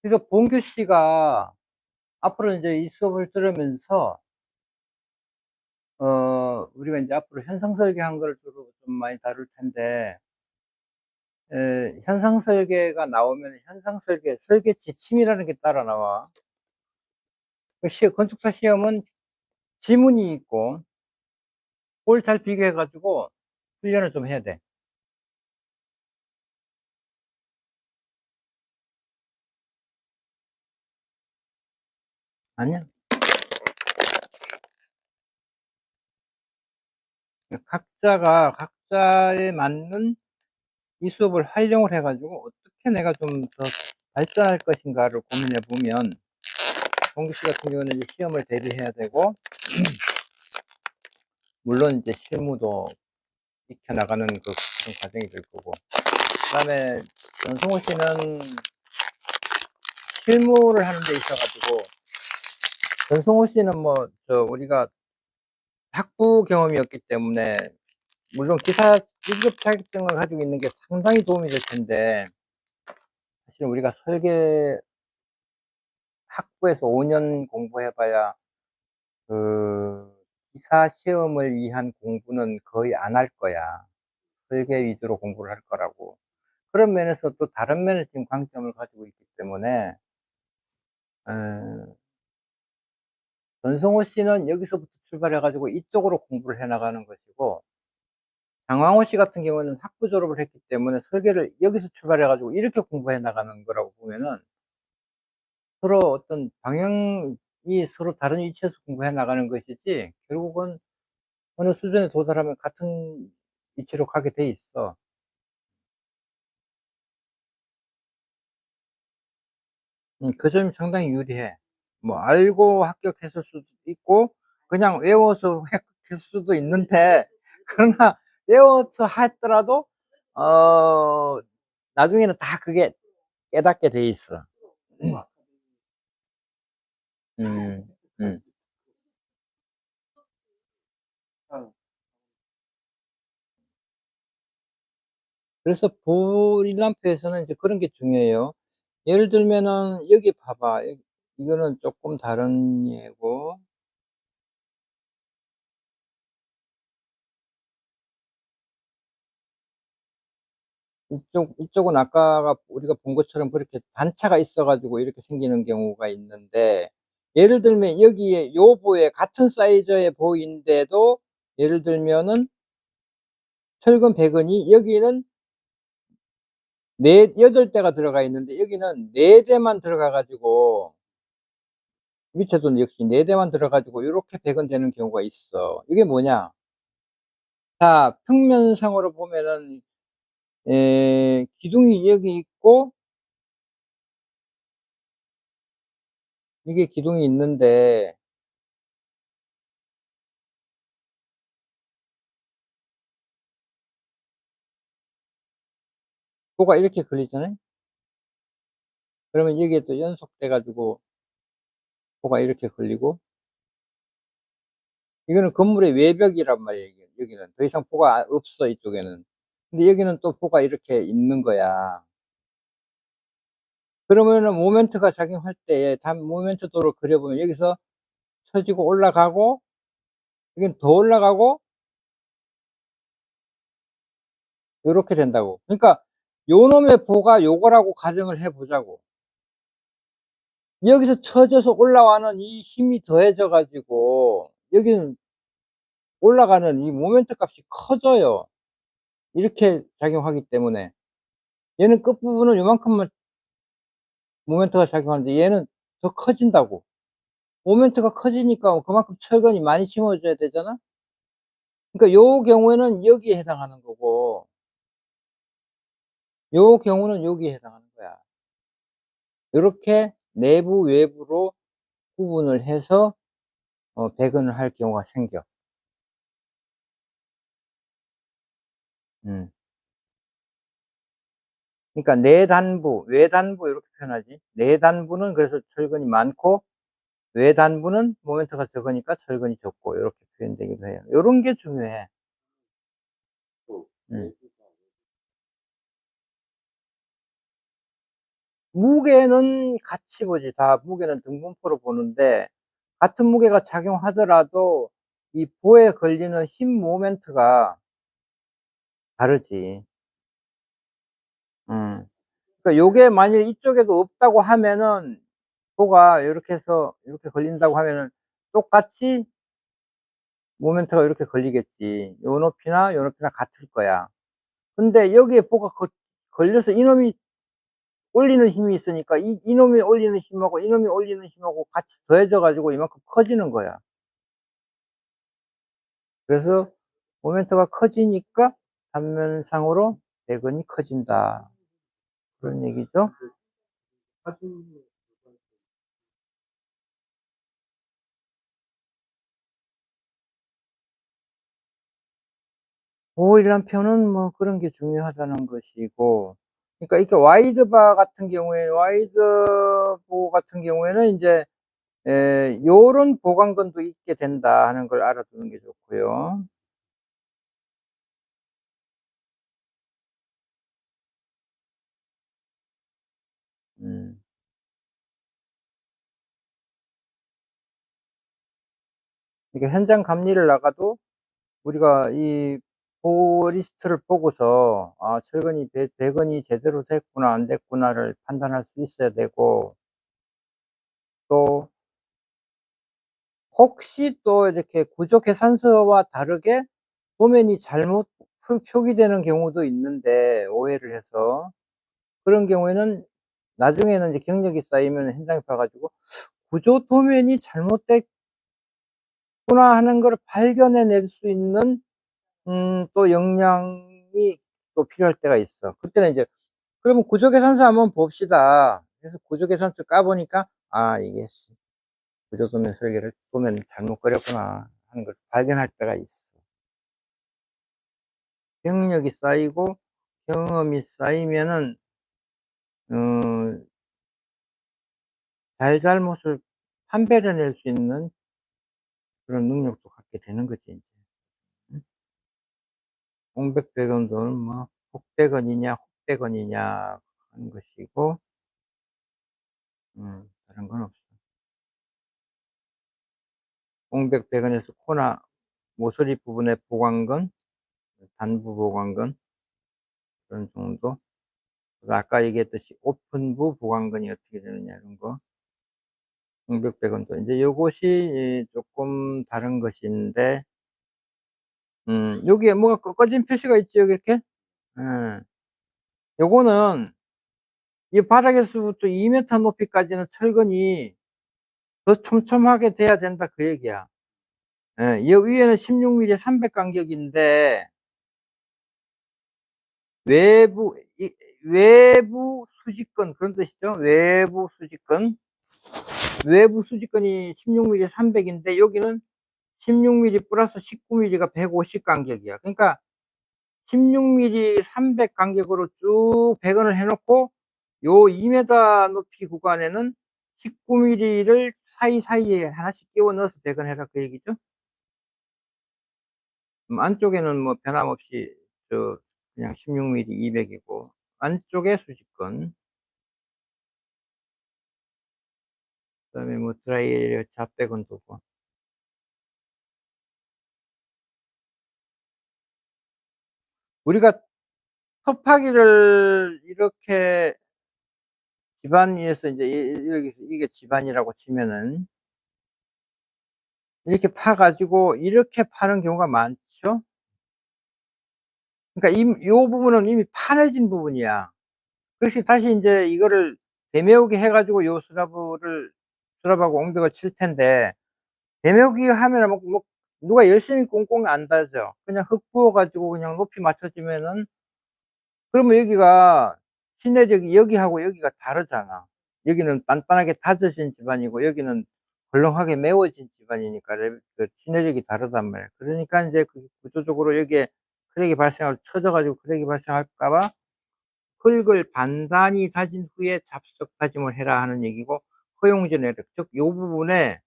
그래서 봉규 씨가 앞으로 이제 이 수업을 들으면서, 우리가 이제 앞으로 현상 설계한 걸 주로 좀 많이 다룰 텐데, 현상 설계가 나오면 현상 설계 지침이라는 게 따라 나와. 건축사 시험은 지문이 있고, 그걸 잘 비교해가지고 훈련을 좀 해야 돼. 아니야. 각자에 맞는 이 수업을 활용을 해가지고 어떻게 내가 좀 더 발전할 것인가를 고민해 보면, 공기 씨 같은 경우는 이제 시험을 대비해야 되고, 물론 이제 실무도 익혀나가는 그런 과정이 될 거고. 그 다음에 전승호 씨는 실무를 하는 데 있어가지고, 전승호 씨는 뭐, 우리가 학부 경험이었기 때문에, 물론 기사 1급 자격증을 가지고 있는 게 상당히 도움이 될 텐데, 사실 우리가 설계 학부에서 5년 공부해봐야 그 기사 시험을 위한 공부는 거의 안 할 거야. 설계 위주로 공부를 할 거라고. 그런 면에서 또 다른 면에 지금 강점을 가지고 있기 때문에, 어, 전성호 씨는 여기서부터 출발해가지고 이쪽으로 공부를 해 나가는 것이고, 장황호 씨 같은 경우는 학부 졸업을 했기 때문에 설계를 여기서 출발해가지고 이렇게 공부해 나가는 거라고 보면은, 서로 어떤 방향이 서로 다른 위치에서 공부해 나가는 것이지, 결국은 어느 수준에 도달하면 같은 위치로 가게 돼 있어. 그 점이 상당히 유리해. 뭐, 알고 합격했을 수도 있고, 그냥 외워서 합격했을 수도 있는데, 그러나, 외워서 했더라도, 어, 나중에는 다 그게 깨닫게 돼 있어. 음, 음. 그래서 보일람표에서는 이제 그런 게 중요해요. 예를 들면은, 여기 봐봐. 이거는 조금 다른 예고, 이쪽은 아까 우리가 본 것처럼 그렇게 단차가 있어가지고 이렇게 생기는 경우가 있는데, 예를 들면 여기에 요 보에 같은 사이즈의 보인데도, 예를 들면은 철근 100원이 여기는 8대가 들어가 있는데, 여기는 4대만 들어가가지고, 밑에도 역시 4대만 들어가지고, 이렇게 100원 되는 경우가 있어. 이게 뭐냐? 자, 평면상으로 보면은, 기둥이 여기 있고, 이게 기둥이 있는데, 포가 이렇게 걸리잖아요? 그러면 여기에 또 연속돼가지고, 포가 이렇게 걸리고, 이거는 건물의 외벽이란 말이에요. 여기는. 더 이상 포가 없어, 이쪽에는. 근데 여기는 또 포가 이렇게 있는 거야. 그러면은 모멘트가 작용할 때, 모멘트 도를 그려보면 여기서 쳐지고 올라가고, 여긴 더 올라가고, 요렇게 된다고. 그러니까, 요 놈의 포가 요거라고 가정을 해보자고. 여기서 쳐져서 올라와는 이 힘이 더해져가지고, 여기는 올라가는 이 모멘트 값이 커져요. 이렇게 작용하기 때문에. 얘는 끝부분은 요만큼만 모멘트가 작용하는데 얘는 더 커진다고. 모멘트가 커지니까 그만큼 철근이 많이 심어줘야 되잖아? 그러니까 요 경우에는 여기에 해당하는 거고, 요 경우는 여기에 해당하는 거야. 이렇게 내부, 외부로 구분을 해서 배근을 할 경우가 생겨. 음. 그러니까 내단부, 외단부 이렇게 표현하지. 내단부는 그래서 철근이 많고, 외단부는 모멘트가 적으니까 철근이 적고, 이렇게 표현되기도 해요. 요런 게 중요해. 음. 무게는 같이 보지. 다 무게는 등분포로 보는데, 같은 무게가 작용하더라도 이 부에 걸리는 힘 모멘트가 다르지. 그러니까 요게 만약에 이쪽에도 없다고 하면은, 부가 이렇게 해서 이렇게 걸린다고 하면은 똑같이 모멘트가 이렇게 걸리겠지. 요 높이나 같을 거야. 근데 여기에 부가 걸려서 이놈이 올리는 힘이 있으니까 이놈이 올리는 힘하고 이놈이 올리는 힘하고 같이 더해져 가지고 이만큼 커지는 거야. 그래서 모멘트가 커지니까 단면상으로 배근이 커진다. 그런 얘기죠. 보호이란 표현은 뭐 그런 게 중요하다는 것이고, 그러니까 이렇게 와이드바 같은 경우에, 와이드 보 같은 경우에는 이제 요런 보강근도 있게 된다 하는 걸 알아두는 게 좋고요. 음. 그러니까 현장 감리를 나가도 우리가 이 보리스트를 보고서 철근이 배근이 제대로 됐구나 안 됐구나를 판단할 수 있어야 되고, 또 혹시 또 이렇게 구조 계산서와 다르게 도면이 잘못 표기되는 경우도 있는데, 오해를 해서 그런 경우에는 나중에는 이제 경력이 쌓이면 현장에 가 가지고 구조 도면이 잘못됐구나 하는 걸 발견해 낼 수 있는 또 역량이 또 필요할 때가 있어. 그때는 이제 "그러면 구조 계산서 한번 봅시다." 그래서 구조 계산서 까 보니까 '아 이게 구조 도면 설계를 도면을 잘못 그렸구나.' 하는 걸 발견할 때가 있어. 경력이 쌓이고 경험이 쌓이면은 어 잘잘못을 판별해 낼 수 있는 그런 능력도 갖게 되는 거지 인제. 음. 홍백백원도는 뭐 복백원이냐 혹백원이냐 하는 것이고, 다른 건 없어. 홍백백원에서 코나 모서리 부분의 보강근, 단부 보강근 그런 정도. 그리고 아까 얘기했듯이 오픈부 보강근이 어떻게 되느냐 이런 거. 홍백백원도 인제 요것이 쪼끔 다른 것인데, 여기에 뭐가 꺼진 표시가 있죠, 여기 이렇게? 예. 요거는 이 바닥에서부터 2m 높이까지는 철근이 더 촘촘하게 돼야 된다 그 얘기야. 예. 여 위에는 16mm 300 간격인데, 외부 외부 수직근 그런 뜻이죠. 외부 수직근. 외부 수직근이 16mm 300인데 여기는 16mm 플러스 19mm가 150 간격이야. 그러니까 16mm 300 간격으로 쭉 배건을 해놓고 요 2m 높이 구간에는 19mm를 사이사이에 하나씩 끼워 넣어서 배건해라 그 얘기죠. 안쪽에는 뭐 변함없이 그냥 16mm 200이고 안쪽에 수직근, 그다음에 뭐 드라이에리어 잡배건 두고. 우리가 톱하기를 이렇게 집안 위에서 이제 여기서 이게 집안이라고 치면은 이렇게 파 가지고 이렇게 파는 경우가 많죠. 그러니까 요 부분은 이미 파내진 부분이야. 그래서 다시 인제 이거를 되메우기 해 가지고 요 수납하고 옹벽을 칠 텐데, 되메우기 하면은 뭐 누가 열심히 꽁꽁 안 다져. 그냥 흙 부어 가지고 그냥 높이 맞춰지면은, 그러면 여기가 시내력이 여기하고 여기가 다르잖아. 여기는 단단하게 다져진 집안이고 여기는 벌렁하게 메워진 집안이니까 시내력이 다르단 말이야. 그러니까 인제 구조적으로 여기에 크랙이 발생하고 처져 가지고 크랙이 발생할까 봐 흙을 단단히 다진 후에 잡석 다짐을 해라 하는 얘기고, 허용 진해력, 즉 요 부분에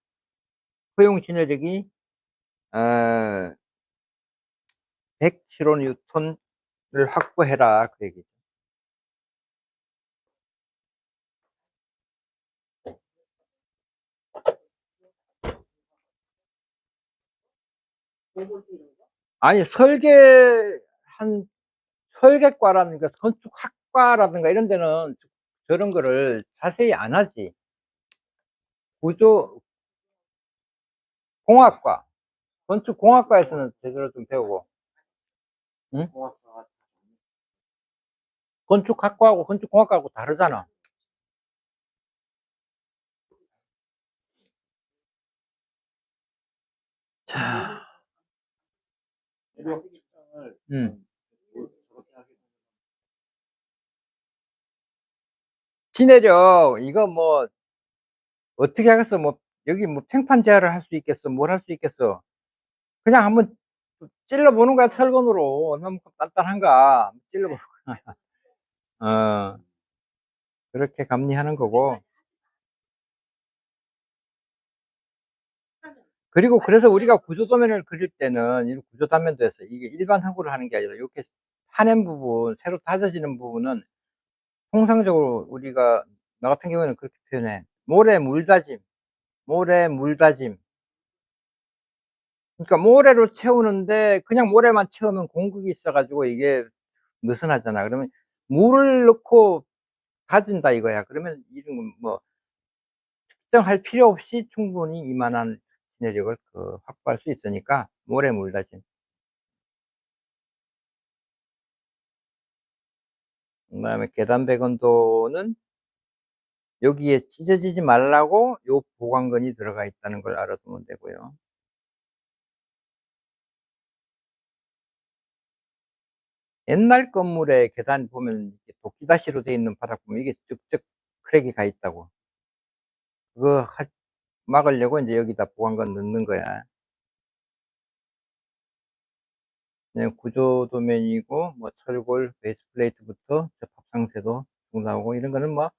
허용 진해력이 어 100kN 를 확보해라 그 얘기죠. 아니 한 설계과라든가 건축학과라든가 이런 데는 저런 거를 자세히 안 하지. 구조 공학과, 건축공학과에서는 제대로 좀 배우고. 응? 건축학과하고 건축공학과하고 다르잖아. 자, 음. 시내력 이거 뭐 어떻게 하겠어. 뭐 여기 뭐 팽판 제어를 할 수 있겠어. 뭘 할 수 있겠어. 그냥 한번 찔러 보는 거야, 철근으로. 얼마만큼 단단한가 찔러 보는 거야. 어, 그렇게 감리하는 거고. 그리고 그래서 우리가 구조도면을 그릴 때는 이 구조 단면도에서 이게 일반 흙으로 하는 게 아니라 이렇게 파낸 부분, 새로 다져지는 부분은 통상적으로 우리가, 나 같은 경우에는 그렇게 표현해. 모래 물다짐, 모래 물다짐. 그러니까 모래로 채우는데 그냥 모래만 채우면 공극이 있어 가지고 이게 느슨하잖아. 그러면 물을 넣고 다진다 이거야. 그러면 이런 건 뭐 특정할 필요 없이 충분히 이만한 진해력을 확보할 수 있으니까 모래 물다짐. 그다음에 계단 배건도는 여기에 찢어지지 말라고 요 보강건이 들어가 있다는 걸 알아두면 되고요. 옛날 건물의 계단 보면 이렇게 도끼다시로 되어 있는 바닥 보면 이게 쭉쭉 크랙이 가 있다고. 그거 막으려고 인제 여기다 보강건 넣는 거야. 그냥 구조 도면이고 뭐 철골, 베이스 플레이트부터 접합 상태도 쭉 나오고, 이런 거는 뭐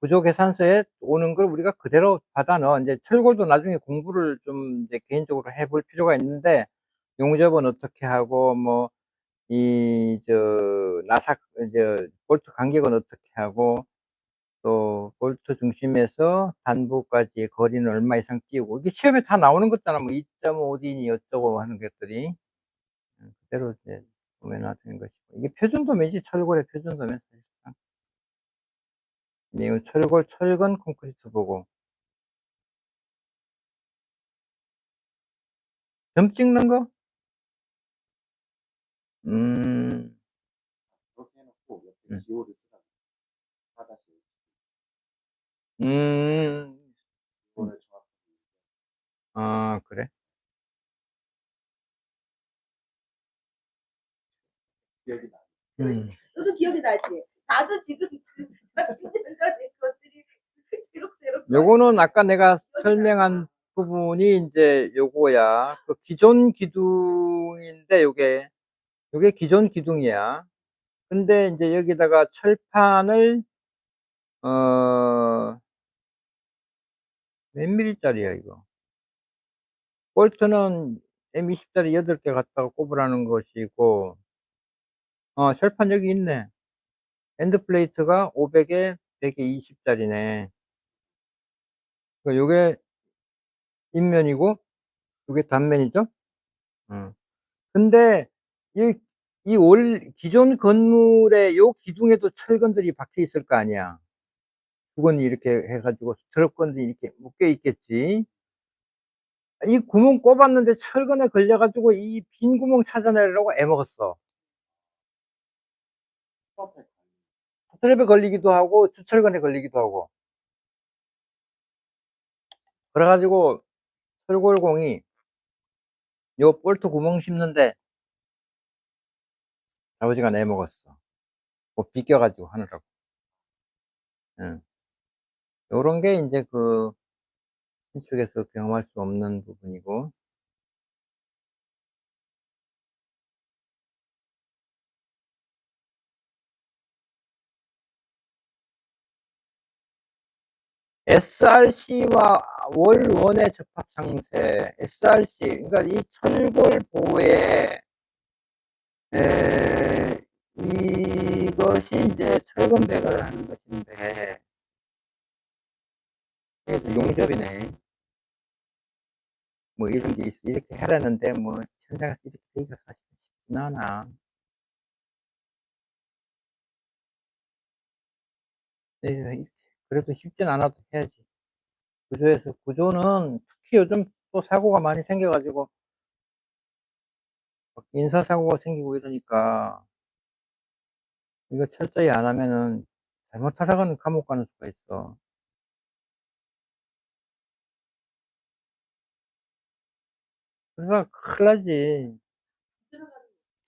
구조 계산서에 오는 걸 우리가 그대로 받아 넣어. 인제 철골도 나중에 공부를 좀 이제 개인적으로 해볼 필요가 있는데, 용접은 어떻게 하고 뭐 나사 볼트 간격은 어떻게 하고, 또 볼트 중심에서 단부까지의 거리는 얼마 이상 띄우고, 이게 시험에 다 나오는 거잖아. 뭐 2.5 D니 어쩌고 하는 것들이. 그대로 이제 도면화 되는 것이고, 이게 표준도면이지, 철골의 표준도면 사실상. 매우 철근 콘크리트 보고. 점 찍는 거? 음. 음. 음. 아 그래? 음. 너도 기억이 나지? 나도 지금 그 40년 전에 것들이 새록새록 요거는 아까 내가 설명한 부분이 인제 요거야. 그 기존 기둥인데 요게 기존 기둥이야. 근데 인제 여기다가 철판을 어 몇 밀리짜리야 이거. 볼트는 M20 짜리 8개 갖다가 꼽으라는 것이고, 철판 여기 있네. 엔드 플레이트가 500에 100에 20 짜리네. 그 요게 인면이고 요게 단면이죠? 어. 근데 이 기존 건물의 요 기둥에도 철근들이 박혀 있을 거 아니야. 주거니 이렇게 해 가지고 드럽건들이 이렇게 묶여 있겠지. 이 구멍 꼽았는데 철근에 걸려 가지고 이 빈 구멍 찾아내려고 애먹었어. 스트랩에 걸리기도 하고 주철근에 걸리기도 하고. 그래 가지고 철골공이 요 볼트 구멍 씹는데 아버지가 내먹었어. 뭐 비껴 가지고 하느라고. 예. 요런 게 인제 그 신축에서 경험할 수 없는 부분이고. SRC와 월원의 접합 상세. SRC 그러니까 이 철골 보에 에 이것이 인제 철근 배관을 하는 것인데, 그래서 용접이네. 뭐 이런 게 있어 이렇게 하라는데 뭐 천장에서 이렇게 되기가 사실 쉽진 않아. 예, 그래도 쉽진 않아도 해야지. 구조는 특히 요즘 또 사고가 많이 생겨 가지고 막 인사사고가 생기고 이러니까 이거 철저히 안 하면은 잘못하다가는 감옥 가는 수가 있어. 그래서 큰일 나지.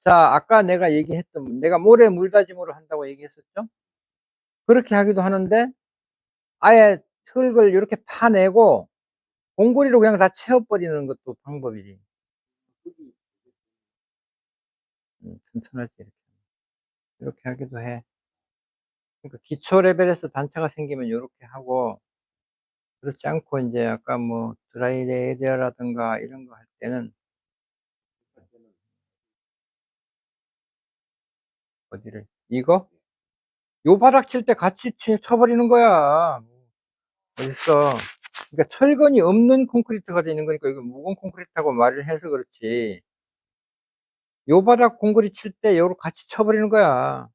자, 아까 내가 모래 물다짐으로 한다고 얘기했었죠? 그렇게 하기도 하는데 아예 흙을 요렇게 파내고 공구리로 그냥 다 채워 버리는 것도 방법이지. 튼튼하지 이렇게. 이렇게 하기도 해. 그러니까 기초 레벨에서 단차가 생기면 요렇게 하고, 그렇지 않고 인제 아까 뭐 드라이 레이어라든가 이런 거 할 때는 어디를 이거? 요 바닥 칠 때 같이 쳐 버리는 거야. 어딨어. 그러니까 철근이 없는 콘크리트가 되는 거니까 이거 묵은 콘크리트라고 말을 해서 그렇지, 요 바닥 공구리 칠 때 요걸 같이 쳐 버리는 거야.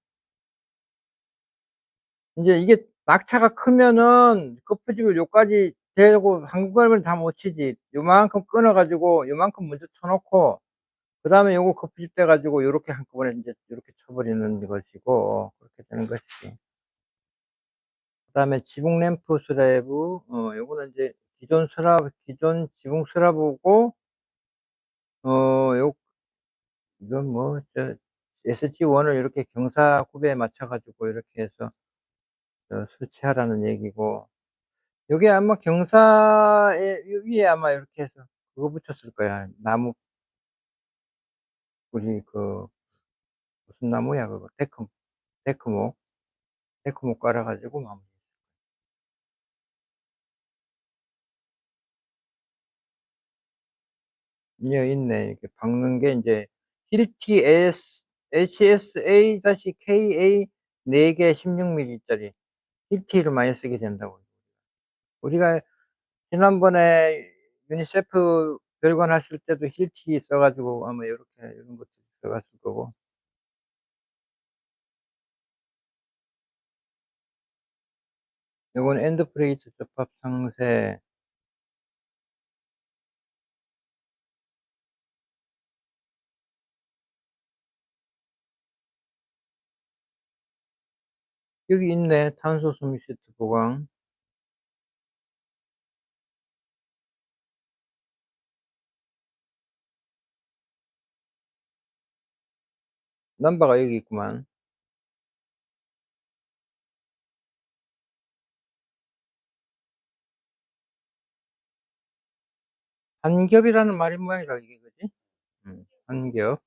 인제 이게 낙차가 크면은 거푸집을 요까지 대고 한 걸음을 다 못 치지. 요만큼 끊어 가지고 요만큼 먼저 쳐 놓고 그다음에 요거 거푸집 대 가지고 요렇게 한꺼번에 인제 요렇게 쳐 버리는 것이고, 그렇게 되는 것이지. 그다음에 지붕 램프 슬래브, 요거는 인제 기존 지붕 슬래브고, 요 이건 뭐 SG1을 이렇게 경사구배에 맞춰 가지고 이렇게 해서 설치하라는 얘기고, 요게 아마 경사에 요 위에 아마 이렇게 해서 그거 붙였을 거야. 나무 우리 그 무슨 나무야 그거, 데크목, 데크목 깔아 가지고 마무리. 예, 있네. 이렇게 박는 게 인제 힐티 HSA-KA 4개 16 밀리짜리 힐티를 많이 쓰게 된다고. 우리가 지난번에 유니세프 별관하실 때도 힐티 써 가지고 아마 요렇게 요런 것도 들어갔을 거고. 요건 엔드 플레이트 접합 상세. 여기 있네. 탄소 섬유 시트 보강. 넘버가 여기 있구만. 한겹이라는 말이 모양이다 이게 그지? 한겹.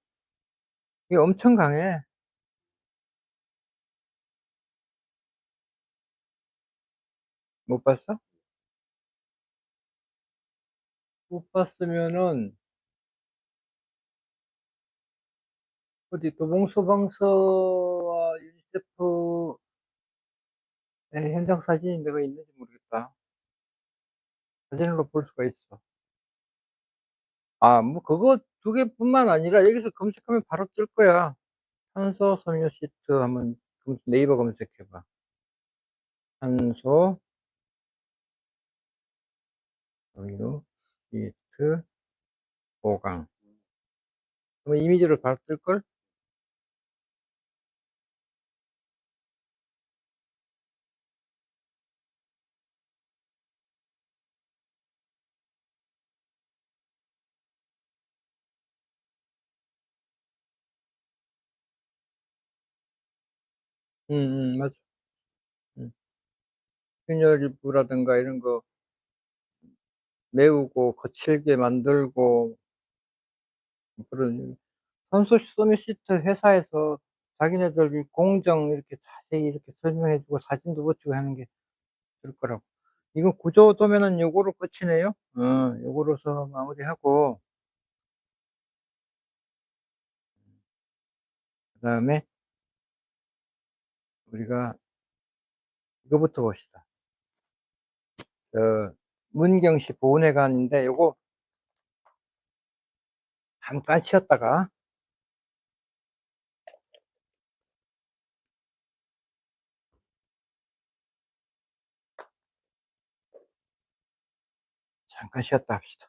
이게 엄청 강해. 못 봤어? 못 봤으면은 어디 도봉소방서와 유니세프의 현장 사진이 내가 있는지 모르겠다. 사진으로 볼 수가 있어. 아 뭐 그거 두 개뿐만 아니라 여기서 검색하면 바로 뜰 거야. 탄소 섬유 시트 한번 네이버 검색해 봐. 탄소 섬유 시트 보강. 그럼 이미지로 바로 뜰걸? 맞아. 음. 균열부라든가 이런 거 메우고 거칠게 만들고 그런 탄소 섬유 시트 회사에서 자기네들 이 공정 이렇게 자세히 이렇게 설명해 주고 사진도 붙이고 하는 게 그럴 거라고. 이거 구조 도면은 요거로 끝이네요. 요거로서 마무리하고 그다음에 우리가 이거부터 봅시다. 문경시 보훈회관인데 요거 잠깐 쉬었다가 잠깐 쉬었다 합시다.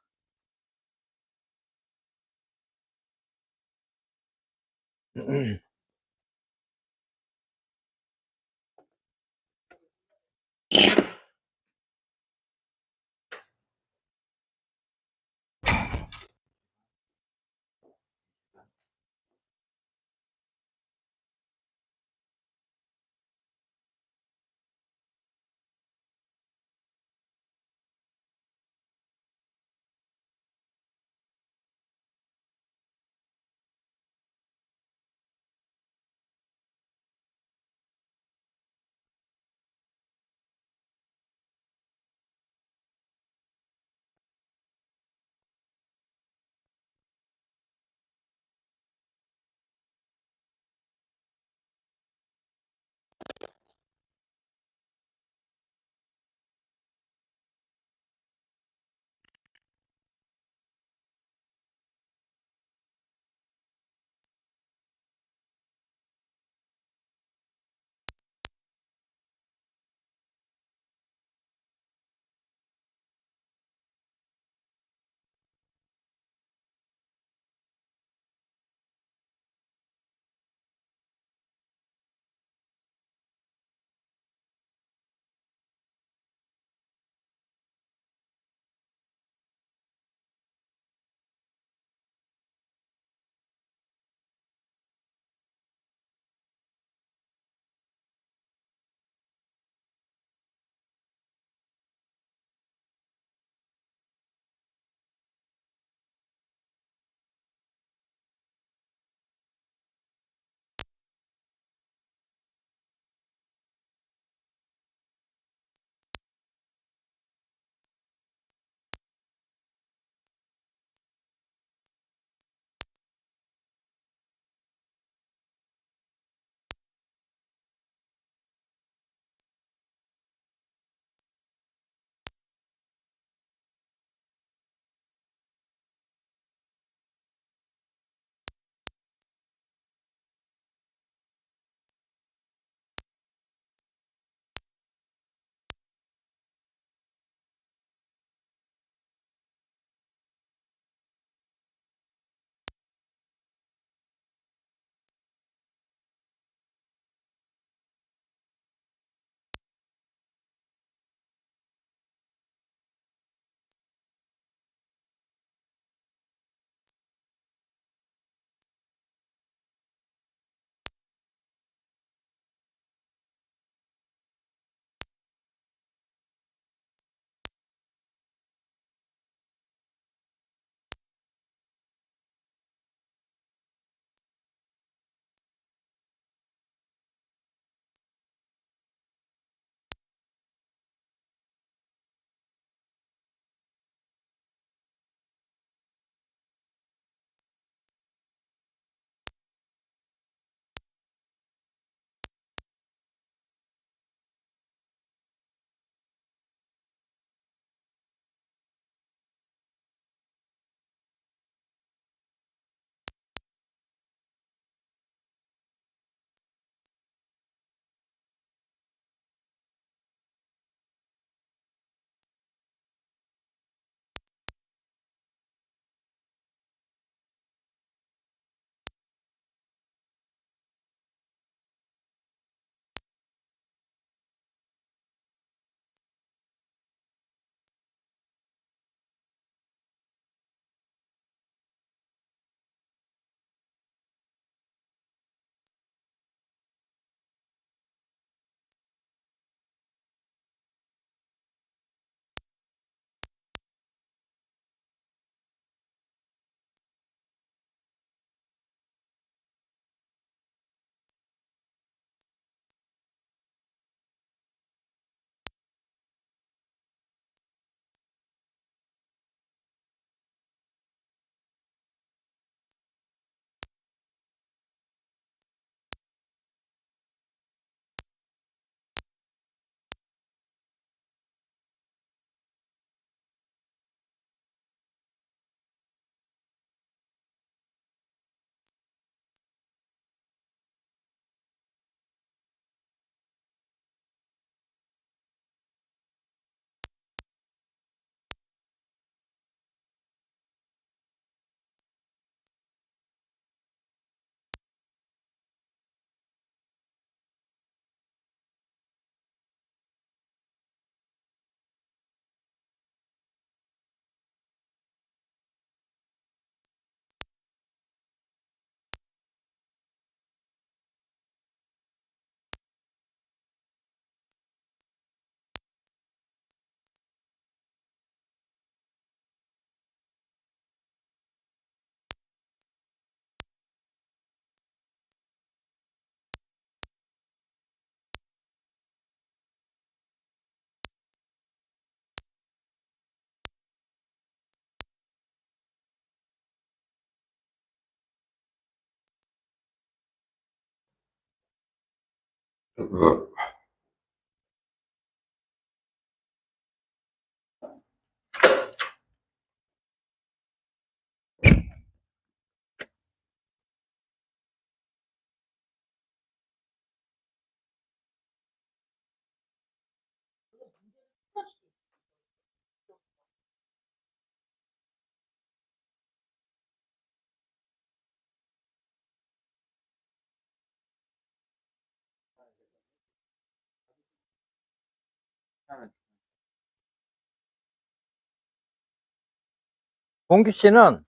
봉규 씨는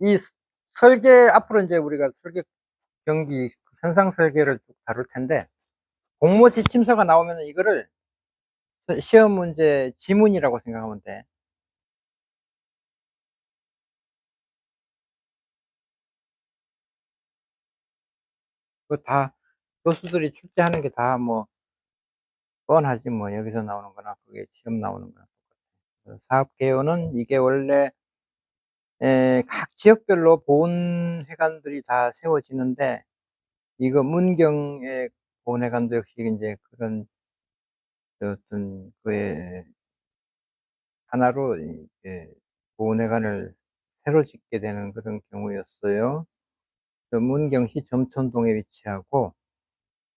이 설계, 앞으로 이제 우리가 설계 경기 현상 설계를 쭉 다룰 텐데, 공모 지침서가 나오면 이거를 시험 문제 지문이라고 생각하면 돼. 그거 다 교수들이 출제하는 게 다 뭐 뻔하지 뭐. 여기서 나오는 거나 그게 시험 나오는 거나 똑같아. 사업 개요는 이게 원래 각 지역별로 보훈회관들이 다 세워지는데, 이거 문경의 보훈회관도 역시 이제 그런 어떤 그의 하나로 이렇게 보훈회관을 새로 짓게 되는 그런 경우였어요. 그 문경시 점촌동에 위치하고,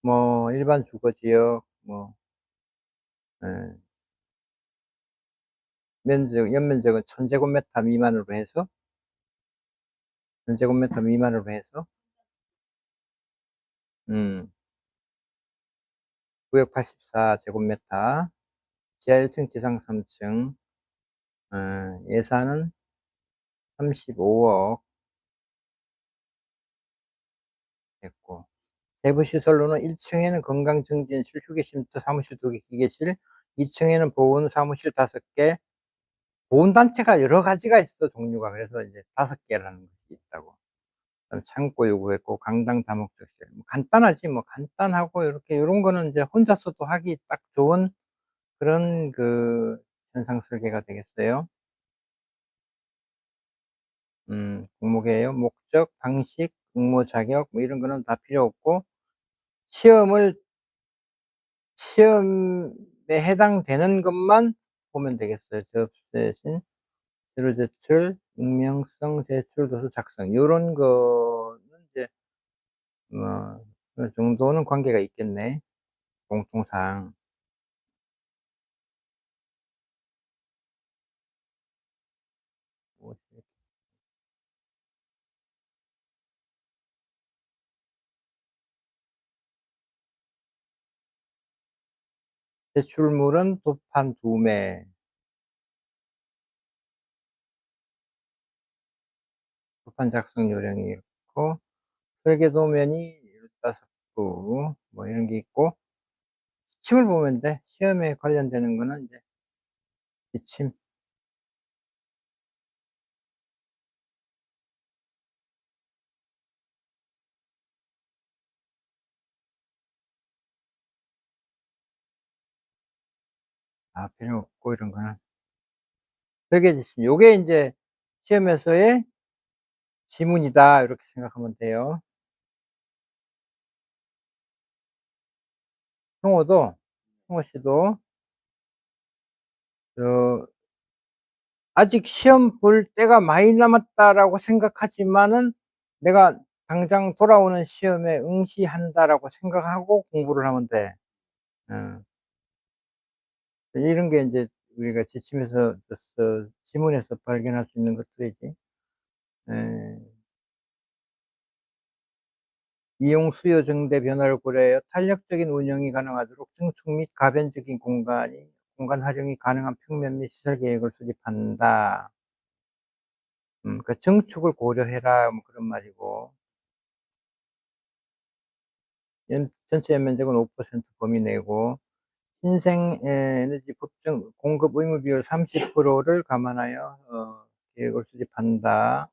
뭐 일반 주거지역, 뭐 예, 연면적은 1000제곱미터 미만으로 해서, 1000제곱미터 미만으로 해서 음 구역 84제곱미터, 지하 1층, 지상 3층, 예산은 35억 됐고, 세부 시설로는 1층에는 건강증진실, 휴게쉼터, 사무실 2개, 기계실, 2층에는 보훈 사무실 5개, 보훈단체가 여러 가지가 있어, 종류가. 그래서 이제 5개라는 것이 있다고. 그다음에 창고 요구했고, 강당 다목적실. 뭐 간단하지, 뭐 간단하고, 이렇게 요런 거는 이제 혼자서도 하기 딱 좋은 그런 그 현상 설계가 되겠어요. 공모개요, 목적, 방식, 응모 자격, 뭐 이런 거는 다 필요 없고, 시험을 시험에 해당되는 것만 보면 되겠어요. 접수대신 서류 제출, 익명성, 제출 도서 작성, 요런 거는 이제 뭐 어느 정도는 관계가 있겠네, 공통상. 뭐 제출물은 도판 2매, 도판 작성 요령이 있고, 설계도면이 15부, 뭐 이런 게 있고, 지침을 보면 돼. 시험에 관련되는 거는 이제 지침. 필요 없고, 이런 거는. 설계 지침. 요게 이제 시험에서의 지문이다, 이렇게 생각하면 돼요. 형호도, 형호 씨도, 저, 아직 시험 볼 때가 많이 남았다라고 생각하지만은, 내가 당장 돌아오는 시험에 응시한다라고 생각하고 공부를 하면 돼. 어. 이런 게 이제 우리가 지침에서, 지문에서 발견할 수 있는 것들이지. 예. 이용 수요 증대 변화를 고려하여 탄력적인 운영이 가능하도록 증축 및 가변적인 공간 활용이 가능한 평면 및 시설 계획을 수립한다. 그 증축을 고려해라, 뭐 그런 말이고. 전체 연면적은 5% 범위 내고, 신생 에너지 법정 공급 의무 비율 30%를 감안하여 계획을 수립한다.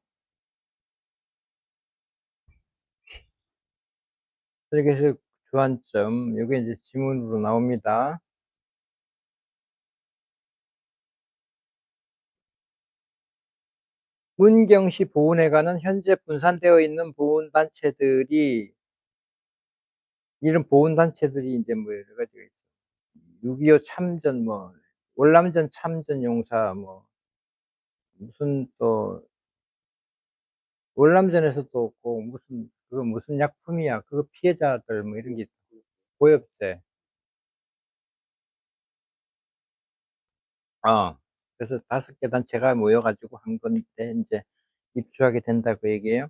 설계실 주안점, 요게 이제 지문으로 나옵니다. 문경시 보훈회관은 현재 분산되어 있는 보훈단체들이 이런 보훈단체들이 인제 뭐 여러 가지가 있어요. 6.25 참전 뭐 월남전 참전 용사 뭐 무슨 또 월남전에서 또 고 무슨 그거 무슨 약품이야. 그거 피해자들 뭐 이런 게 고엽제. 어. 그래서 5개 단체가 모여 가지고 한 건데 인제 입주하게 된다 그 얘기예요.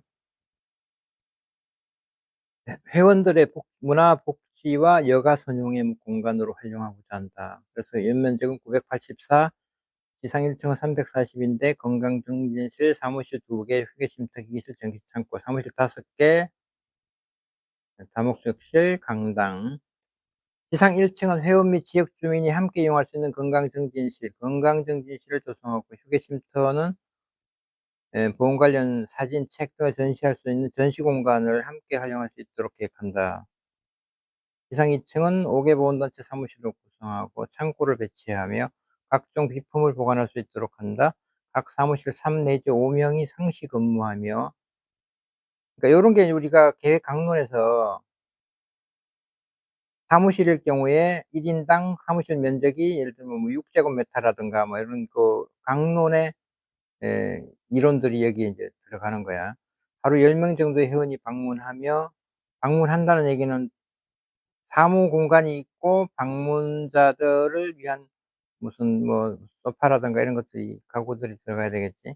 회 회원들의 문화 복지와 여가 선용의 공간으로 활용하고자 한다. 그래서 연면적은 984, 지상 1 층은 340 인데 건강증진실, 사무실 2 개, 휴게쉼터, 기기실, 전기창고, 사무실 5 개, 다목적실, 강당. 지상 1 층은 회원 및 지역 주민이 함께 이용할 수 있는 건강증진실을 조성하고, 휴게쉼터는 보험 관련 사진, 책 등을 전시할 수 있는 전시 공간을 함께 활용할 수 있도록 계획한다. 지상 2 층은 5개 보훈단체 사무실로 구성하고 창고를 배치하며 각종 비품을 보관할 수 있도록 한다. 각 사무실 3 내지 5 명이 상시 근무하며, 그러니까 요런 게 우리가 계획 강론에서 사무실일 경우에 1 인당 사무실 면적이 예를 들면 뭐 6 제곱미터라든가 뭐 이런 그 강론의 이론들이 여기에 인제 들어가는 거야. 하루 10명 정도의 회원이 방문하며, 방문한다는 얘기는 사무 공간이 있고 방문자들을 위한 무슨 뭐 소파라든가 이런 것들이 가구들이 들어가야 되겠지.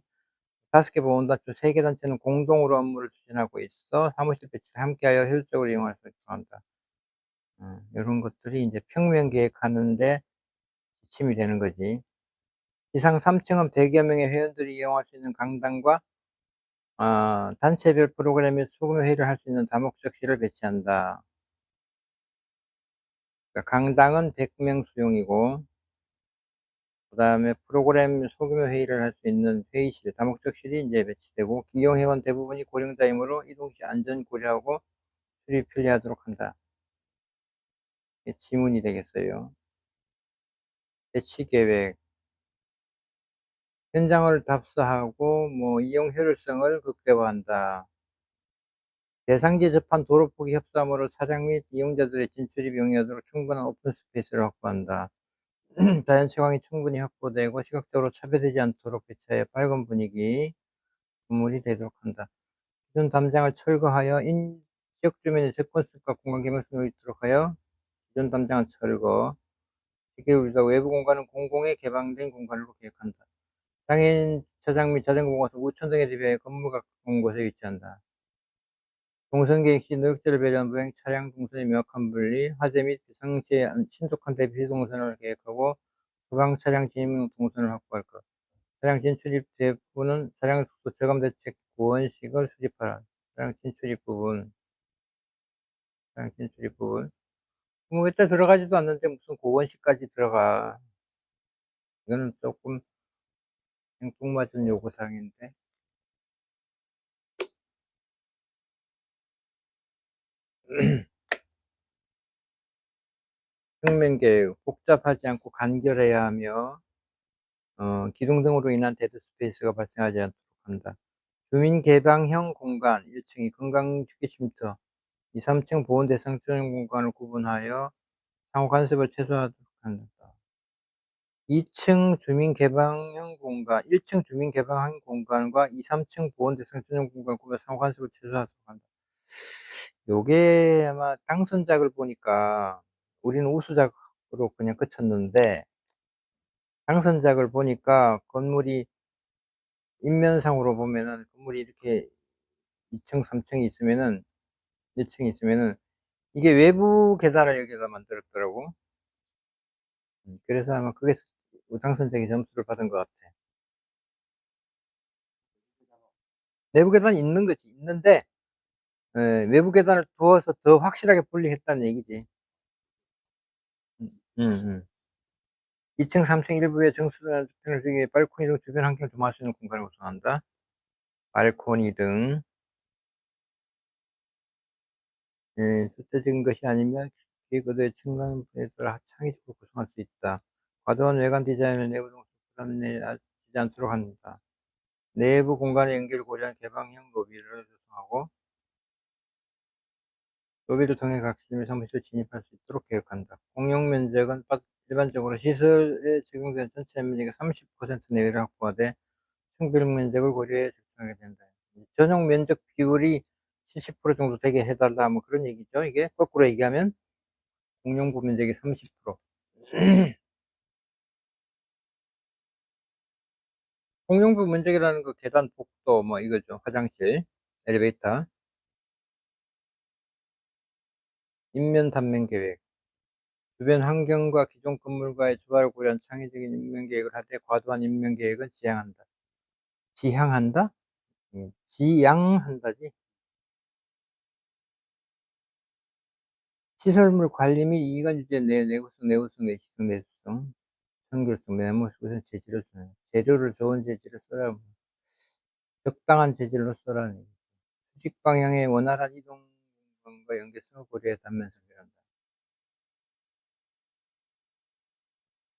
5개 보훈단체 3개 단체는 공동으로 업무를 추진하고 있어 사무실 배치를 함께하여 효율적으로 이용할 수 있도록 한다. 요런 것들이 인제 평면 계획하는 데 지침이 되는 거지. 지상 3 층은 100여 명의 회원들이 이용할 수 있는 강당과 단체별 프로그램 및 소규모 회의를 할 수 있는 다목적실을 배치한다. 그러니까 강당은 100명 수용이고, 그다음에 프로그램 소규모 회의를 할 수 있는 회의실, 다목적실이 인제 배치되고, 기용 회원 대부분이 고령자이므로 이동 시 안전 고려하고 수립이 편리하도록 한다. 이게 지문이 되겠어요. 배치 계획, 현장을 답사하고 뭐 이용 효율성을 극대화한다. 대상지 접한 도로 포기 협sam으로 차량 및 이용자들의 진출입이 용이하도록 충분한 오픈 스페이스를 확보한다. 자연 채광이 충분히 확보되고 시각적으로 차별되지 않도록 배치하여 밝은 분위기 건물이 되도록 한다. 기존 담장을 철거하여 지역 주민의 접근성과 공간 개방성을 있도록 하여 기존 담장을 철거. 기계 우리가 외부 공간은 공공에 개방된 공간으로 계획한다. 장애인 주차장 및 자전거 보관소, 우천 등에 대비하여 건물 가까운 곳에 위치한다. 동선 계획 시 노약자를 배려한 보행 차량 동선의 명확한 분리, 화재 및 비상시에 신속한 대피 동선을 계획하고 소방 차량 진입 동선을 확보할 것. 차량 진출입 대부분은 차량 속도 저감 대책 보원식을 수립하라. 차량 진출입 부분, 차량 진출입 부분. 뭐 몇 대 들어가지도 않는데 무슨 고원식까지 들어가. 이거는 쪼끔 생뚱맞은 요구사항인데. 평면 계획, 복잡하지 않고 간결해야 하며 기둥 등으로 인한 데드 스페이스가 발생하지 않도록 한다. 주민 개방형 공간 1 층이 건강휴게쉼터, 2-3층 보온 대상 chuy용 공간을 구분하여 상호 간섭을 최소화하도록 한다. 2층 주민 개방형 공간, 1층 주민 개방형 공간과 2-3층 보온 대상 chuy용 공간 구분 상호 간섭을 최소화하도록 한다. 요게 아마 당선작을 보니까 우리는 우수작으로 그냥 그쳤는데, 당선작을 보니까 건물이 인면상으로 보면은 건물이 이렇게 2층 3 층이 있으면은 1 층이 있으면은 이게 외부 계단을 여기다 만들었더라고. 그래서 아마 그게 당선작의 점수를 받은 것 같아. 내부 계단이 있는 거지. 있는데 외부 계단을 두어서 더 확실하게 분리했다는 얘기지. 음. 음음. 2층 3층 일부의 정수나 주택을 주기 위해 발코니 등 주변 환경을 도모할 수 있는 공간을 구성한다. 발코니 등 주체적인 것이 아니면 기획 의도의 측면 분야에 따라 창의적으로 구성할 수 있다. 과도한 외관 디자인을 내부 동선 부담내지 않도록 한다. 내부 공간의 연결을 고려한 개방형 로비를 조성하고, 로비를 통해 각 시민이 사무실에 진입할 수 있도록 개혁한다. 공용 면적은 일반적으로 시설에 적용되는 전체 면적의 30% 내외로 확보하되 청비용 면적을 고려해 작성하게 된다. 전용 면적 비율이 70% 정도 되게 해달라 뭐 그런 얘기죠. 이게 거꾸로 얘기하면 공용부 면적의 30%. 공용부 면적이라는 거 계단, 복도 뭐 이거죠. 화장실, 엘리베이터, 인면 단면 계획. 주변 환경과 기존 건물과의 조화를 고려한 창의적인 인면 계획을 할 때 과도한 인면 계획은 지양한다. 지향한다? 지양한다지. 시설물 관리 및 이관 유지의 내구성, 내구성, 내시성, 내수성, 청결성, 매물 우선 재질을 주는 재료를 좋은 재질을 써라. 적당한 재질로 써라니. 수직 방향의 원활한 이동과 연계성을 고려해 단면 설계한다.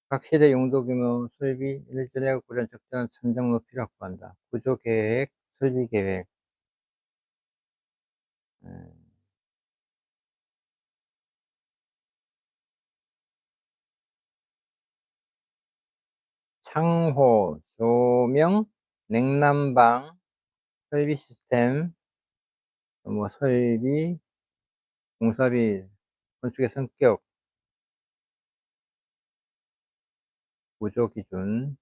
각 시대 용도 규모, 설비, 에너지 전략을 고려한 적절한 천장 높이를 확보한다. 구조 계획, 설비 계획. 음, 창호, 조명, 냉난방, 설비 시스템, 뭐 설비, 공사비, 건축의 성격, 구조 기준.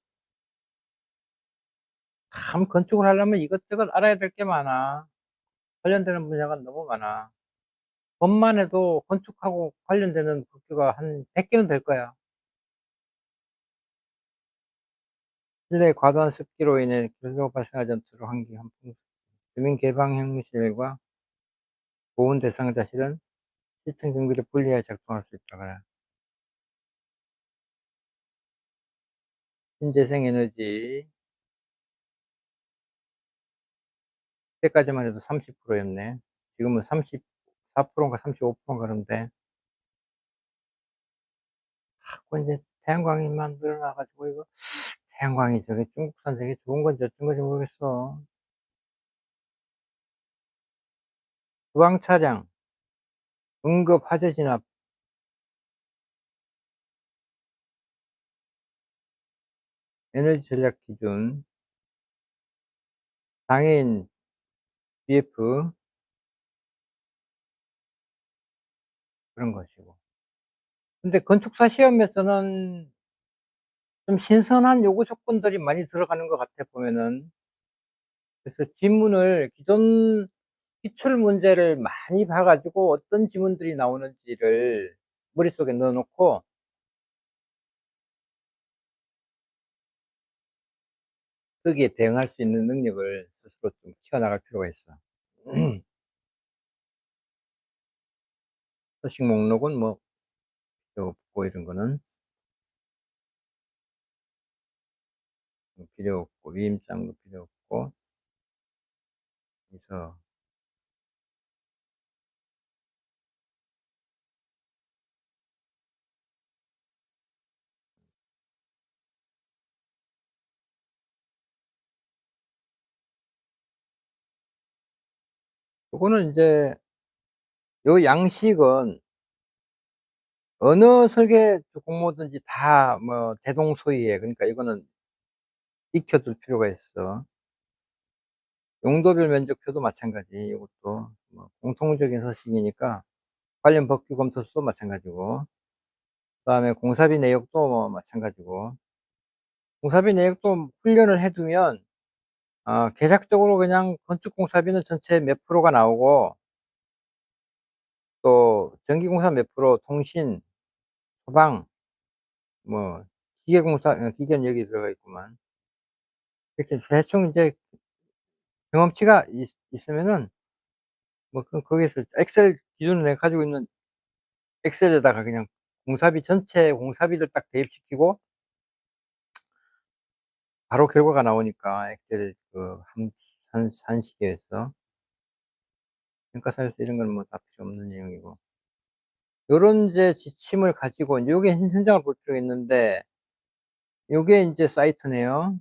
참 건축을 하려면 이것저것 알아야 될 게 많아. 관련되는 분야가 너무 많아. 법만 해도 건축하고 관련되는 법규가 한 100개는 될 거야. 실내 과도한 습기로 인해 결로가 발생하지 않도록 환기 환풍, 주민 개방 형무실과 보온 대상자실은 시청 경비를 분리하여 작동할 수 있다. 신재생 에너지, 때까지만 해도 30%였네. 지금은 34%인가 35%인가 그런데, 자꾸 이제 태양광이만 늘어나가지고, 이거, 태양광이 저게 중국산 저게 좋은 건지 어쩐 건지 모르겠어. 주황 차량, 응급 화재 진압, 에너지 전략 기준, 장애인 BF, 그런 것이고. 근데 건축사 시험에서는 좀 신선한 요구 조건들이 많이 들어가는 것 같아, 보면은. 그래서 지문을 기존 기출 문제를 많이 봐 가지고 어떤 지문들이 나오는지를 머릿속에 넣어 놓고 거기에 대응할 수 있는 능력을 스스로 좀 키워나갈 필요가 있어. 서식 목록은 뭐 필요 없고 이런 거는 필요 없고 위임장도 필요 없고. 그래서 요거는 인제 요 양식은 어느 설계 공모든지 다 뭐 대동소이해. 그러니까 이거는 익혀둘 필요가 있어. 용도별 면적표도 마찬가지. 이것도 뭐 공통적인 서식이니까 관련 법규 검토서도 마찬가지고, 그다음에 공사비 내역도 뭐 마찬가지고. 공사비 내역도 훈련을 해 두면 개략적으로 그냥 건축 공사비는 전체 몇 프로가 나오고, 또 전기공사 몇 프로, 통신, 소방, 뭐 기계공사, 기계는 여기 들어가 있구만. 이렇게 대충 이제 경험치가 있으면은 뭐 거기서 엑셀 기준으로 내가 가지고 있는 엑셀에다가 그냥 공사비 전체 공사비를 딱 대입시키고 바로 결과가 나오니까, 엑셀 그 산식에서 평가사유서 이런 건 뭐 다 필요 없는 내용이고. 요런 이제 지침을 가지고 인제 요게 현장을 볼 필요가 있는데, 요게 인제 사이트네요.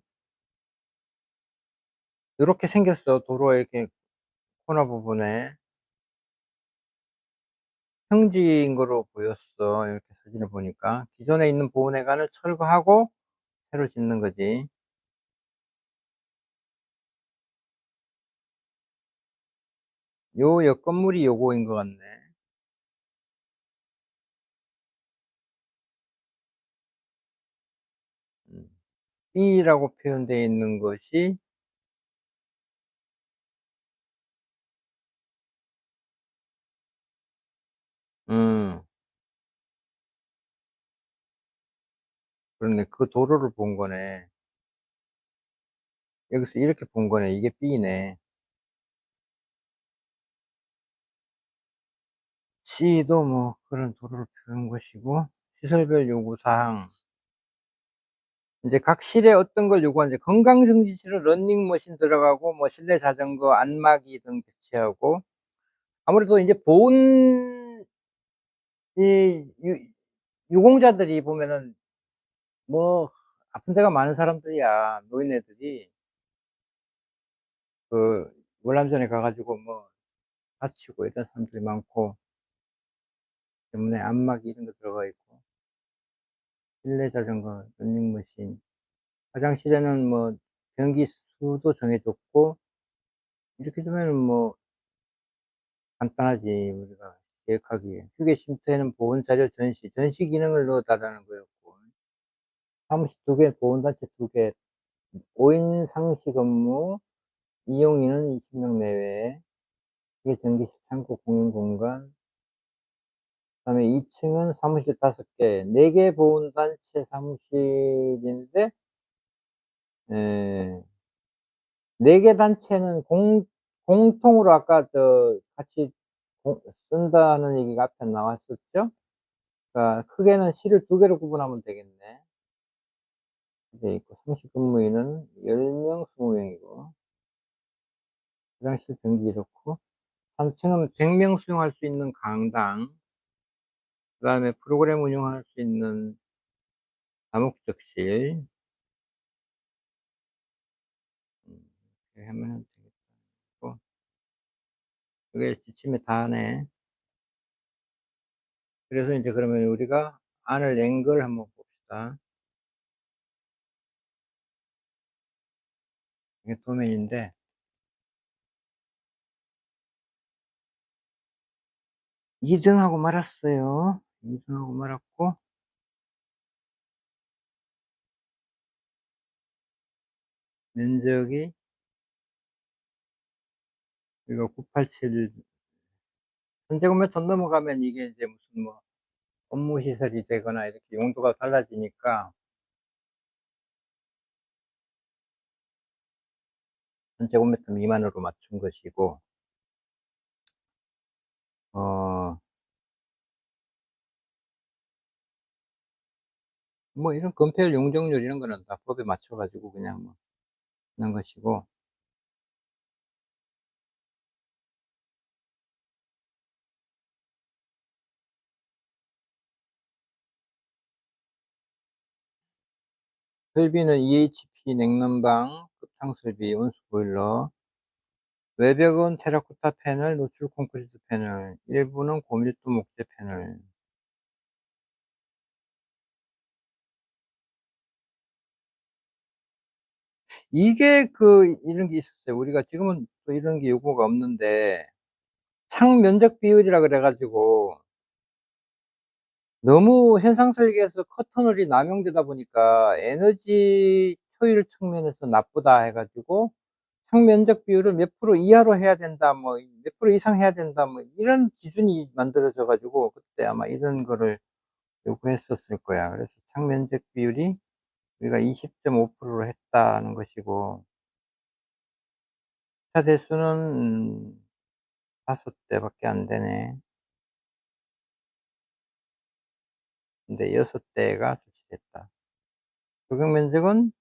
요렇게 생겼어. 도로에 이렇게 코너 부분에. 평지인 거로 보였어. 이렇게 사진을 보니까. 기존에 있는 보훈회관을 철거하고 새로 짓는 거지. 요 옆 건물이 요거인 것 같네. 음. B라고 표현되어 있는 것이 음 그렇네. 그 도로를 본 거네. 여기서 이렇게 본 거네. 이게 B네. C도 뭐 그런 도로를 표한 것이고 시설별 요구사항 인제 각 실에 어떤 걸 요구하는지 건강증진실은 러닝머신 들어가고 뭐 실내 자전거, 안마기 등 배치하고 아무래도 인제 보훈 이 유 유공자들이 보면은 뭐 아픈 데가 많은 사람들이야. 노인네들이 그 월남전에 가 가지고 뭐 다치고 이런 사람들이 많고 때문에 안마기 이런 거 들어가 있고 실내 자전거, 러닝머신 화장실에는 뭐 변기수도 정해 줬고 이렇게 두면은 뭐 간단하지 우리가 계획하기에. 휴게 쉼터에는 보온 자료 전시 기능을 넣어 달라는 거였고 사무실 2개, 보온단체 2개, 5인 상시 근무, 이용인은 20명 내외, 휴게 전기실 창고 공용 공간, 그다음에 2 층은 사무실 5 개, 4개 보온단체 사무실인데 에 4개 단체는 공통으로 아까 같이 공 쓴다는 얘기가 앞에 나왔었죠? 그러니까 크게는 실을 2 개로 구분하면 되겠네. 돼 있고 상시 근무인은 10 명, 20 명이고 화장실 변기 이렇고 3 층은 100명 수용할 수 있는 강당 그다음에 프로그램 운영할 수 있는 다목적실 이렇게 하면은 되겠고 그게 지침에 다 하네. 그래서 인제 그러면 우리가 안을 낸 걸 한번 봅시다. 이게 도면인데 2 등하고 말았어요. 2 등하고 말았고 면적이 이거 987 현재금액 돈 넘어가면 이게 인제 무슨 뭐 업무 시설이 되거나 이렇게 용도가 달라지니까 현재금액 미만으로 맞춘 것이고 어 뭐 이런 건폐율 용적률 이런 거는 다 법에 맞춰 가지고 그냥 뭐 하는 것이고 설비는 EHP 냉난방, 급탕 설비, 온수 보일러, 외벽은 테라코타 패널, 노출 콘크리트 패널, 일부는 고밀도 목재 패널. 이게 이런 게 있었어요. 우리가 지금은 또 이런 게 요구가 없는데 창 면적 비율이라 그래 가지고 너무 현상 설계에서 커터널이 남용되다 보니까 에너지 효율 측면에서 나쁘다 해 가지고 창 면적 비율을 몇 프로 이하로 해야 된다 뭐 몇 프로 이상 해야 된다 뭐 이런 기준이 만들어져 가지고 그때 아마 이런 거를 요구했었을 거야. 그래서 창 면적 비율이 우리가 20.5%로 했다는 것이고 차 대수는 5 대밖에 안 되네. 근데 6 대가 조치됐다. 적용 면적은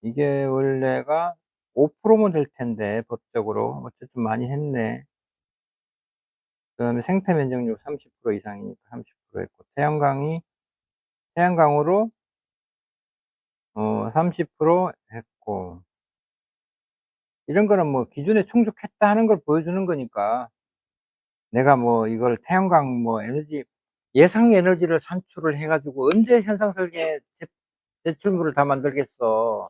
이게 원래가 5% 면 될 텐데 법적으로. 어쨌든 많이 했네. 그다음에 생태 면적률 30% 이상이니까 30% 했고 태양광으로 30% 했고 이런 거는 뭐 기준에 충족했다 하는 걸 보여주는 거니까 내가 뭐 이걸 태양광 뭐 에너지 예상 에너지를 산출을 해 가지고 언제 현상 설계 제출물을 다 만들겠어.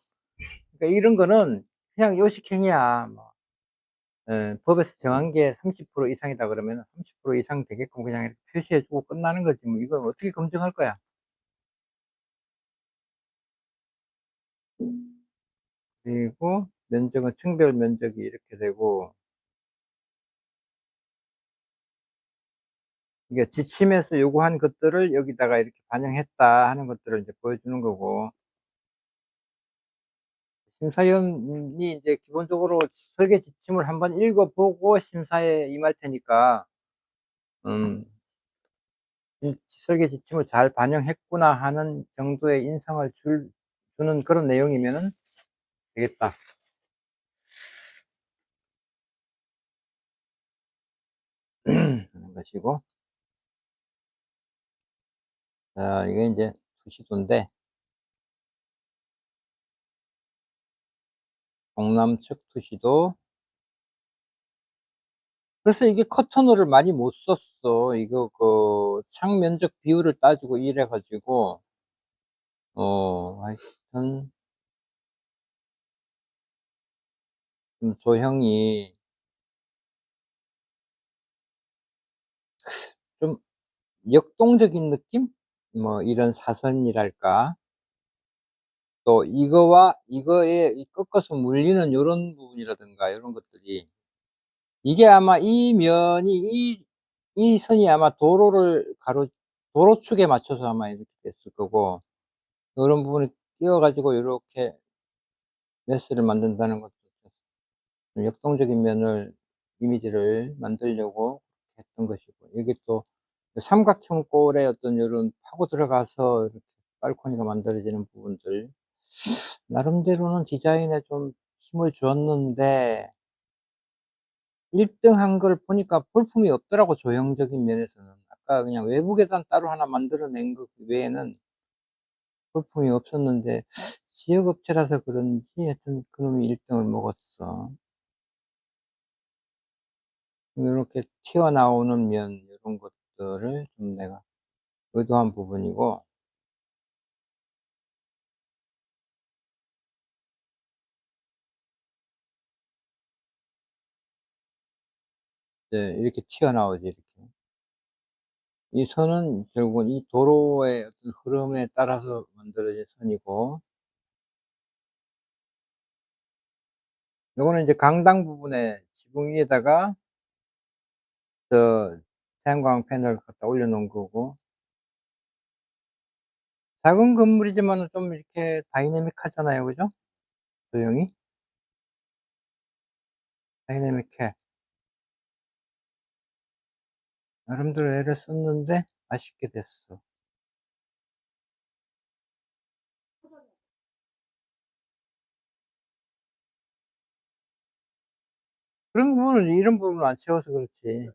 그러니까 이런 거는 그냥 요식행위야. 뭐 법에서 정한 게 30% 이상이다 그러면은 30% 이상 되게끔 그냥 이렇게 표시해 주고 끝나는 거지 뭐 이걸 어떻게 검증할 거야. 그리고 면적은 층별 면적이 이렇게 되고 이게 지침에서 요구한 것들을 여기다가 이렇게 반영했다 하는 것들을 이제 보여주는 거고 심사위원이 이제 기본적으로 설계 지침을 한번 읽어 보고 심사에 임할 테니까 음 이 설계 지침을 잘 반영했구나 하는 정도의 인상을 주는 그런 내용이면은 되겠다 하는 것이고 자 이게 인제 투시도인데 동남측 투시도 그래서 이게 커터너를 많이 못 썼어. 이거 창 면적 비율을 따지고 이래 가지고 하여튼 좀 조형이 좀 역동적인 느낌? 뭐 이런 사선이랄까? 또 이거와 이거에 이 꺾어서 물리는 요런 부분이라든가 요런 것들이 이게 아마 이 면이 이 선이 아마 도로축에 맞춰서 아마 이렇게 됐을 거고 요런 부분을 끼워 가지고 요렇게 메스를 만든다는 것도 좀 역동적인 면을 이미지를 만들려고 했던 것이고 이게 또 삼각형 꼴의 어떤 요런 파고 들어가서 이렇게 발코니가 만들어지는 부분들 나름대로는 디자인에 좀 힘을 줬는데 1등 한 걸 보니까 볼품이 없더라고 조형적인 면에서는. 아까 그냥 외부 계단 따로 하나 만들어 낸 것 외에는 볼품이 없었는데 지역 업체라서 그런지 하여튼 그놈이 1 등을 먹었어. 요렇게 튀어나오는 면 요런 것들을 좀 내가 의도한 부분이고 이제 이렇게 튀어나오지 이렇게. 이 선은 결국은 이 도로의 어떤 흐름에 따라서 만들어진 선이고 요거는 이제 강당 부분에 지붕 위에다가 저 태양광 패널 갖다 올려 놓은 거고 작은 건물이지만은 좀 이렇게 다이내믹하잖아요. 그죠? 조형이 다이내믹해. 나름대로 애를 썼는데 아쉽게 됐어. 그런 부분은 이런 부분을 안 채워서 그렇지.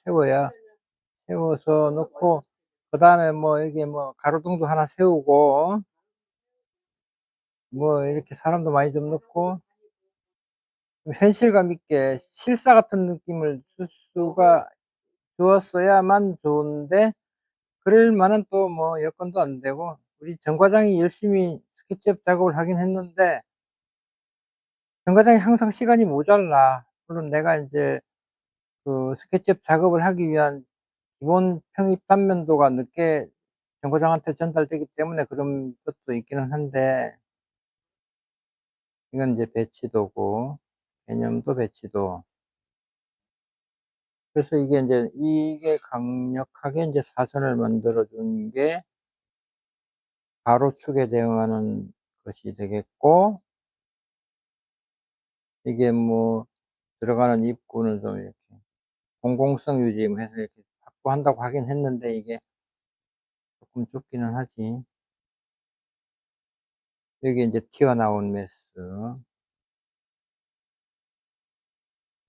채워야 채워서 놓고 그다음에 뭐 여기에 뭐 가로등도 하나 세우고 뭐 이렇게 사람도 많이 좀 넣고 좀 현실감 있게 실사 같은 느낌을 줄 수가 주었어야만 좋은데 그럴 만한 또 뭐 여건도 안 되고 우리 정 과장이 열심히 스케치업 작업을 하긴 했는데 정 과장이 항상 시간이 모자라. 물론 내가 인제 그 스케치업 작업을 하기 위한 기본 평입 단면도가 늦게 정 과장한테 전달되기 때문에 그런 것도 있기는 한데 이건 이제 배치도고 개념도 배치도. 그래서 이게 인제 이게 강력하게 인제 사선을 만들어 준 게 가로축에 대응하는 것이 되겠고 이게 뭐 들어가는 입구는 좀 이렇게 공공성 유지 뭐 해서 이렇게 확보한다고 하긴 했는데 이게 쪼끔 좁기는 하지. 여기 인제 튀어나온 메스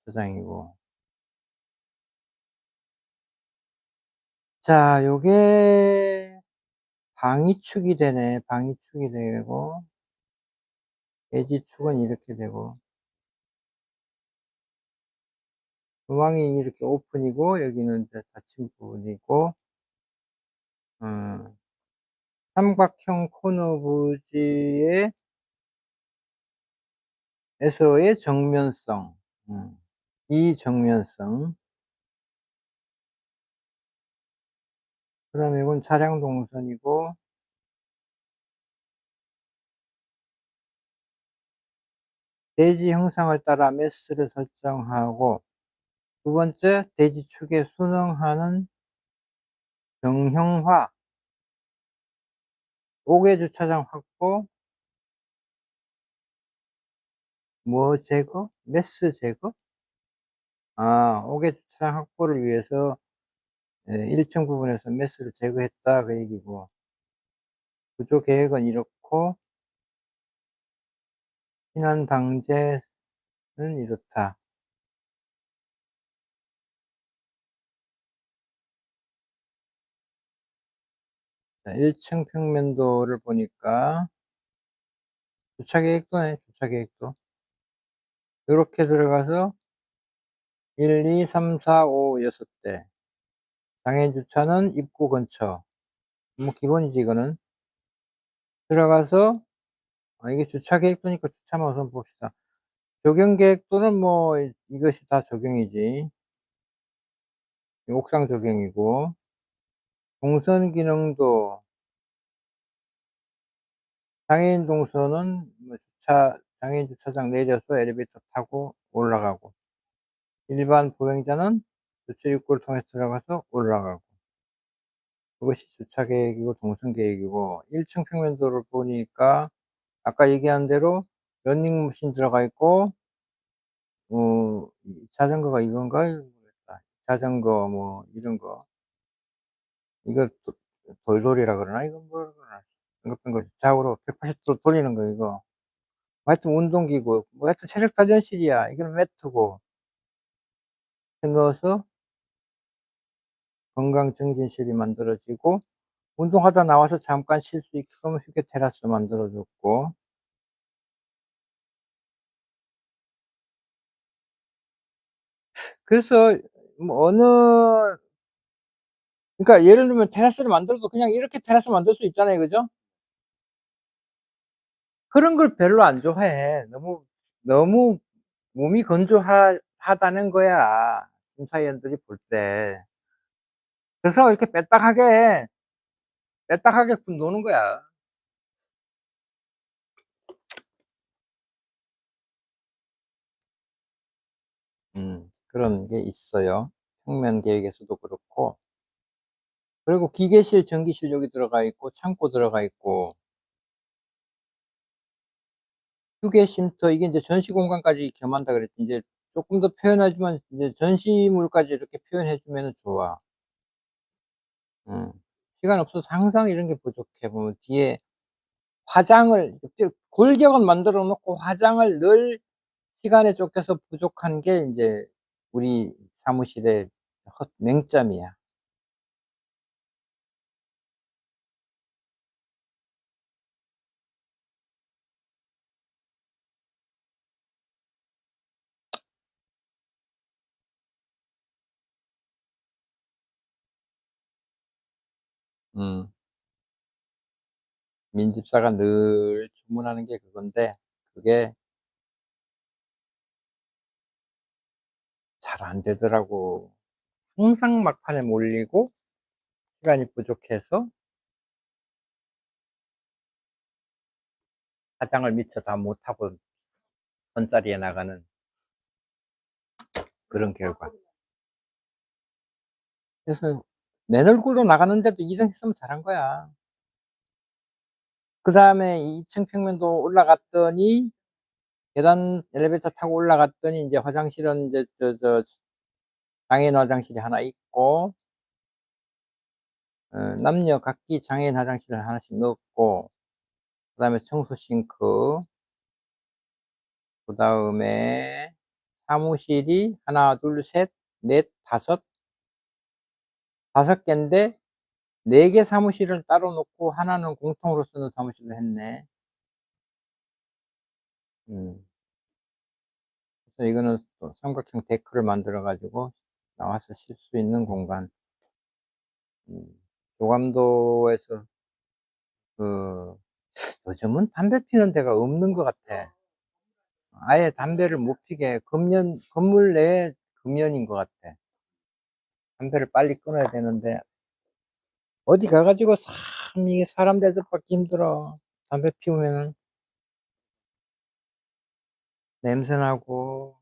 저장이고. 자 요게 방위축이 되네. 방위축이 되고 대지축은 이렇게 되고 조망이 이렇게 오픈이고 여기는 이제 닫힌 부분이고 어 삼각형 코너 부지에 에서의 정면성. 음. 이 정면성. 그다음에 이건 차량 동선이고 대지 형상을 따라 매스를 설정하고 두 번째 대지 축에 순응하는 정형화, 5개 주차장 확보, 뭐 제거? 매스 제거? 5개 주차장 확보를 위해서 1층 부분에서 매스를 제거했다 그 얘기고 구조 계획은 이렇고避難방제는 이렇다. 자 1층 평면도를 보니까 주차 계획도네, 주차 계획도. 요렇게 들어가서 1, 2, 3, 4, 5, 6 대. 장애인 주차는 입구 근처. 뭐 기본이지 이거는. 들어가서 이게 주차 계획도니까 주차만 우선 봅시다. 적용 계획도는 뭐 이것이 다 적용이지. 옥상 적용이고. 동선 기능도 장애인 동선은 뭐 장애인 주차장 내려서 엘리베이터 타고 올라가고 일반 보행자는 주차 입구를 통해서 들어가서 올라가고 그것이 주차 계획이고 동선 계획이고 1층 평면도를 보니까 아까 얘기한 대로 러닝머신 들어가 있고 이 자전거가 이건가? 모르겠다. 자전거 뭐 이런 거 이거 돌돌이라 그러나 이거 뭐라 그러나 뱅글뱅글 좌우로 180도 돌리는 거 이거. 하여튼 운동기구 뭐 하여튼 체력 단련실이야. 이건 매트고 해 넣어서 건강 증진실이 만들어지고 운동하다 나와서 잠깐 쉴 수 있게끔 휴게 테라스 만들어 줬고 그래서 뭐 그러니까 예를 들면 테라스를 만들어도 그냥 이렇게 테라스 만들 수 있잖아요. 그죠? 그런 걸 별로 안 좋아해. 너무 몸이 하다는 거야, 심사위원들이 볼 때. 그래서 이렇게 빼딱하게 노는 거야. 그런 게 있어요. 평면 계획에서도 그렇고. 그리고 기계실, 전기실 여기 들어가 있고 창고 들어가 있고 휴게 쉼터 이게 인제 전시 공간까지 겸한다 그랬지. 인제 쪼끔 더 표현하지만 이제 전시물까지 이렇게 표현해 주면은 좋아. 음. 시간 없어서 항상 이런 게 부족해. 보면 뒤에 화장을 이렇게 골격은 만들어 놓고 화장을 넣을 시간에 쫓겨서 부족한 게 인제 우리 사무실의 맹점이야. 음. 민집사가 늘 주문하는 게 그건데 그게 잘 안 되더라고. 항상 막판에 몰리고 시간이 부족해서 화장을 미처 다 못하고 선자리에 나가는 그런 결과. 그래서 맨 얼굴로 나가는데도 2등 했으면 잘한 거야. 그다음에 2층 평면도 올라갔더니 계단 엘리베이터 타고 올라갔더니 인제 화장실은 인제 장애인 화장실이 하나 있고 남녀 각기 장애인 화장실을 하나씩 넣었고 그다음에 청소 싱크 그다음에 사무실이 하나 둘 셋 넷 다섯 개인데 4개 사무실을 따로 놓고 하나는 공통으로 쓰는 사무실로 했네. 음. 그래서 이거는 또 삼각형 데크를 만들어 가지고 나와서 쉴 수 있는 공간. 음 교감도에서 그 요즘은 담배 피는 데가 없는 것 같아. 아예 담배를 못 피게 금연 건물 내에 금연인 것 같아. 담배를 빨리 끊어야 되는데 어디 가 가지고 참 이게 사람 대접받기 힘들어. 담배 피우면은 냄새 나고.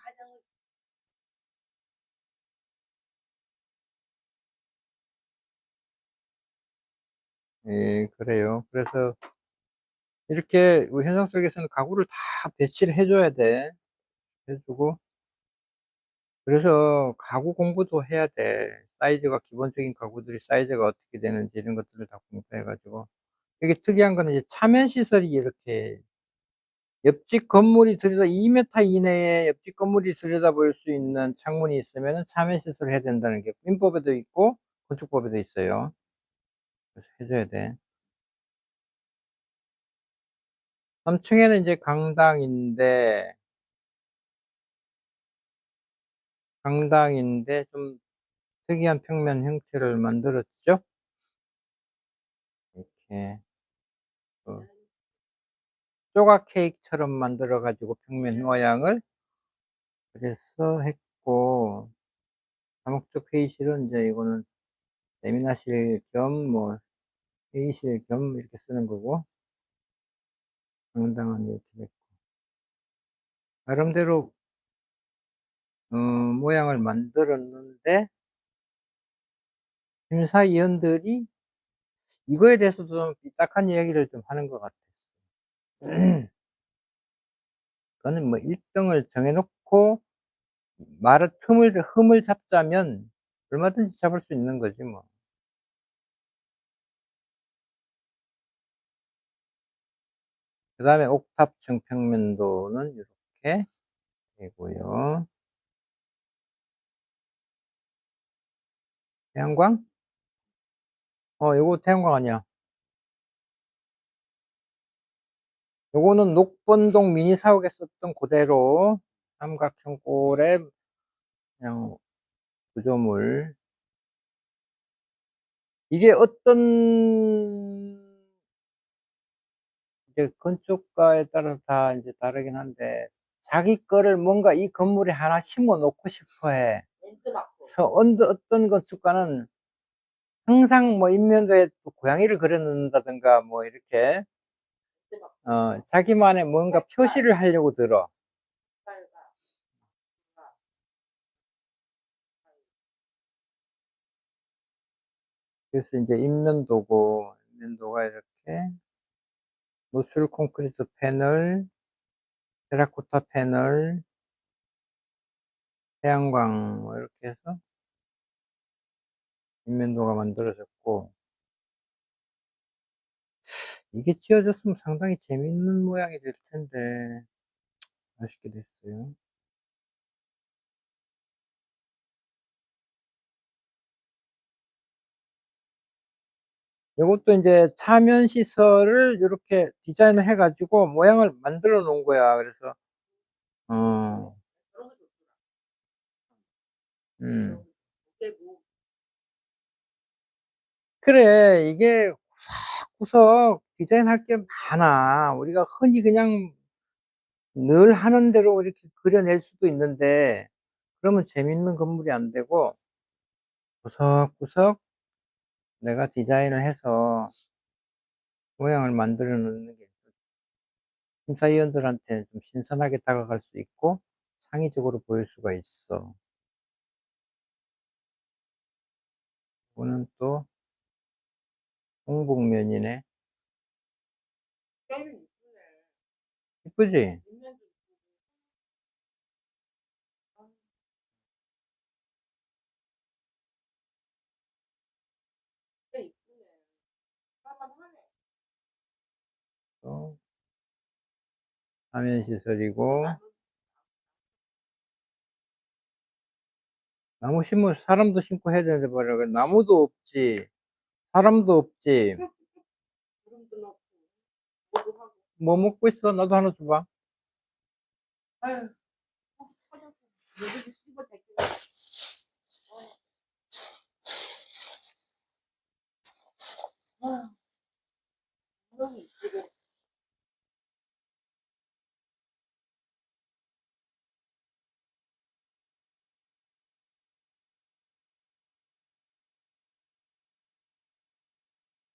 가정을 예 그래요. 그래서 이렇게 우리 현장 속에서는 가구를 다 배치를 해 줘야 돼. 해 주고 그래서 가구 공부도 해야 돼. 사이즈가 기본적인 가구들이 사이즈가 어떻게 되는지 이런 것들을 다 공부해 가지고 이게 특이한 거는 이제 차면 시설이 이렇게 옆집 건물이 들여다 2m 이내에 옆집 건물이 들여다볼 수 있는 창문이 있으면은 차면 시설을 해야 된다는 게 민법에도 있고 건축법에도 있어요. 그래서 해 줘야 돼. 3 층에는 인제 강당인데 좀 특이한 평면 형태를 만들었죠. 이렇게 그 조각 케이크처럼 만들어 가지고 평면 모양을 그래서 했고 다목적 회의실은 인제 이거는 세미나실 겸 뭐 회의실 겸 이렇게 쓰는 거고 강당은 이렇게 됐고 나름대로 모양을 만들었는데 심사위원들이 이거에 대해서도 좀 삐딱한 이야기를 좀 하는 것 같았어. 그거는 뭐 1 등을 정해 놓고 말의 흠을 잡자면 얼마든지 잡을 수 있는 거지 뭐. 그다음에 옥탑층 평면도는 요렇게 되고요. 태양광? 요거 태양광 아니야. 요거는 녹번동 미니 사옥에 썼던 고대로 삼각형 꼴의 그냥 구조물. 이게 어떤 이제 건축가에 따라서 다 인제 다르긴 한데 자기 거를 뭔가 이 건물에 하나 심어 놓고 싶어 해. 렌트 받고 그래서 어떤 건축가는 항상 뭐 인면도에 또 고양이를 그려 놓는다든가 뭐 이렇게 렌트 받고 자기만의 뭔가 색깔, 표시를 하려고 들어. 색깔과 뭔가 그래서 인제 인면도가 이렇게 노출 콘크리트 패널, 테라코타 패널, 태양광 뭐 이렇게 해서 인면도가 만들어졌고 이게 지어졌으면 상당히 재밌는 모양이 될 텐데 아쉽게 됐어요. 요것도 인제 차면 시설을 요렇게 디자인을 해 가지고 모양을 만들어 놓은 거야. 그래서 어 그런 거 좋더라. 음. 그런 뭐 그래. 이게 구석구석 디자인할 게 많아. 우리가 흔히 그냥 늘 하는 대로 이렇게 그려낼 수도 있는데 그러면 재밌는 건물이 안 되고 구석구석 내가 디자인을 해서 모양을 만들어 놓는 게 심사위원들한테 좀 신선하게 다가갈 수 있고 창의적으로 보일 수가 있어. 이거는 또 홍복면이네. 게임이 이쁘네. 이쁘지? 뒷면도 이쁘고. 아 꽤 이쁘네. 살만하네. 또 사면 시설이고 나도 나무 심으면 사람도 심고 해야 되는데 말이야. 그 나무도 없지. 사람도 없지. 구름도 넣고 뭐도 하고. 뭐 먹고 있어? 나도 하나 줘봐. 아유, 터졌어. 여기도 씹어 대고. 아유, 구름이 이쁘고.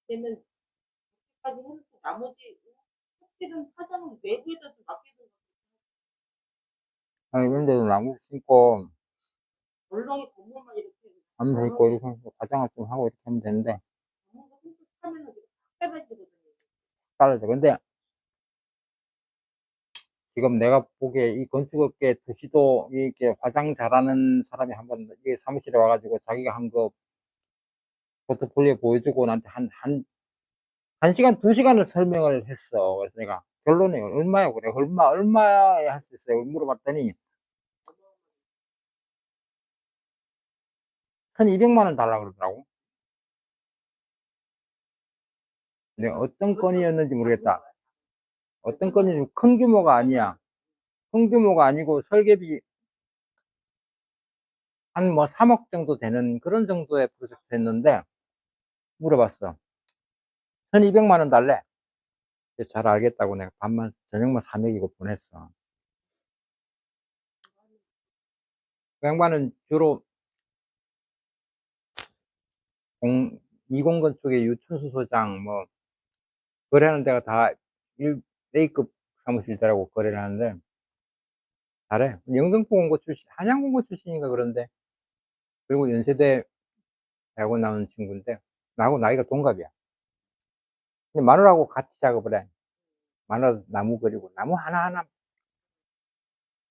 되면 까지 해놓고 나머지 혹시든 파장은 외부에다 좀 맡기는 거. 아니, 그런데도 나무 심고, 얼렁이 건물만 이렇게 나무 심고, 이렇게 하면서 화장을 좀 하고 이렇게 하면 되는데, 건물 같은 거 하면은 이렇게 딱 빼봐지거든요. 따라줘. 근데 지금 내가 보기에 이 건축업계 도시도 이렇게 화장 잘하는 사람이 한번 이 사무실에 와가지고 자기가 한 거 포트폴리오 보여주고 나한테 한 시간, 두 시간을 설명을 했어. 그래서 내가 결론이 얼마야? 그래. 얼마에 할 수 있어요? 물어봤더니 1,200만 원 달라고 그러더라고. 근데 어떤 건이었는지 모르겠다. 어떤 건이 큰 규모가 아니야. 큰 규모가 아니고 설계비 한 뭐 3억 정도 되는 그런 정도의 프로젝트였는데 물어봤어. 1,200만 원 달래. 잘 알겠다고 내가 밥만 저녁만 사 먹이고 보냈어. 그 양반은 주로 20건축의 유춘수 소장 뭐 거래하는 데가 다 A급 사무실들하고 거래를 하는데 잘해. 영등포 공고 출신, 한양 공고 출신인가 그런데 그리고 연세대 대학원 나온 친구인데 나하고 나이가 동갑이야. 근데 마누라하고 같이 작업을 해. 마누라 나무 그리고 나무 하나하나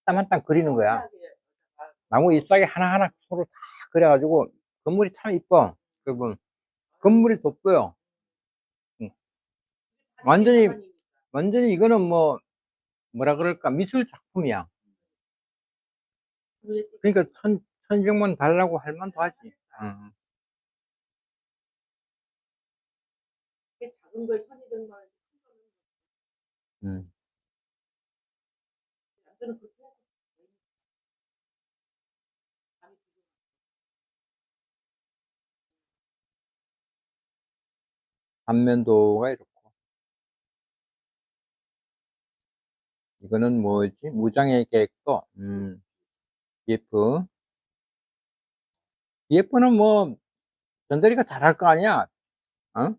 땀 한 땀 그리는 거야. 나무 잎사귀 하나하나 서로 다 그려가지고 건물이 참 이뻐. 그분 건물이 돋보여. 응. 완전히 완전히 이거는 뭐 뭐라 그럴까 미술 작품이야. 그러니까 1,200만 달라고 할 만도 하지. 응. 작은 거에 1,200만 원. 응. 남들은 그렇게 해서 안면도가 이렇고 이거는 뭐지? 무장의 계획도 BF BF는 뭐 전대리가 잘할 거 아니야. 어?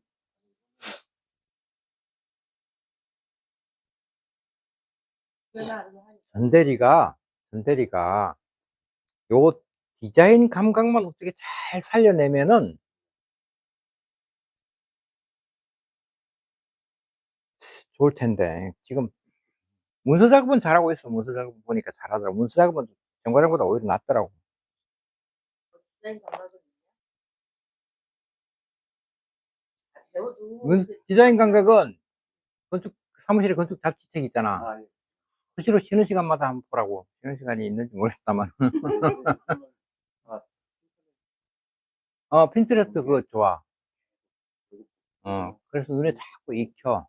전대리가 요 디자인 감각만 어떻게 잘 살려내면은 좋을 텐데 지금 문서 작업은 잘하고 있어. 문서 작업 보니까 잘하더라고. 문서 작업은 정과장보다 오히려 낫더라고. 디자인 감각은 배워도 디자인 감각은 건축 사무실에 건축 잡지책 있잖아. 수시로 쉬는 시간마다 한번 보라고. 쉬는 시간이 있는지 모르겠다만. 핀트레스트 그거 좋아. 그래서 눈에 자꾸 익혀.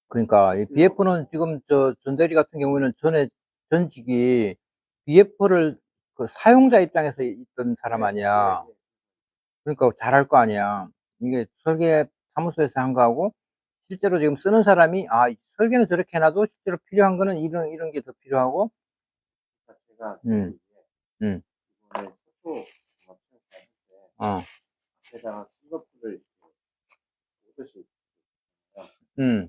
그러니까 이 BF는 지금 저 전대리 같은 경우에는 전직이 BF를 그 사용자 입장에서 있던 사람 아니야. 그러니까 잘할 거 아니야. 이게 설계 사무소에서 한 거하고 실제로 지금 쓰는 사람이 설계는 저렇게 해놔도 실제로 필요한 거는 이런 게 더 필요하고. 제가 음, 음, 이번에 서초 어, 앞에다가 슬로프를 이렇게 오듯이 음,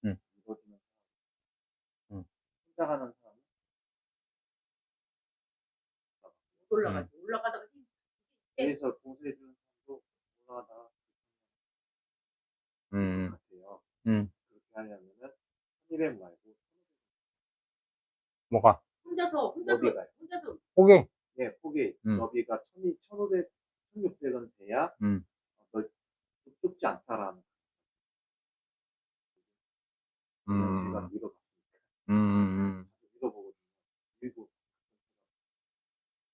음, 읽어주는 음, 혼자 가는 사람 올라가다가 위에서 봉쇄해주는 사람도 올라가다가 음, 같아요. 음. 그렇게 하려면은 1,200 말고 뭐가? 혼자서 너비가요. 포기? 네, 폭이 너비가 1,500, 1,600은 돼야 좁지 않다라는 제가 밀어봤습니다. 자주 밀어보거든요. 밀고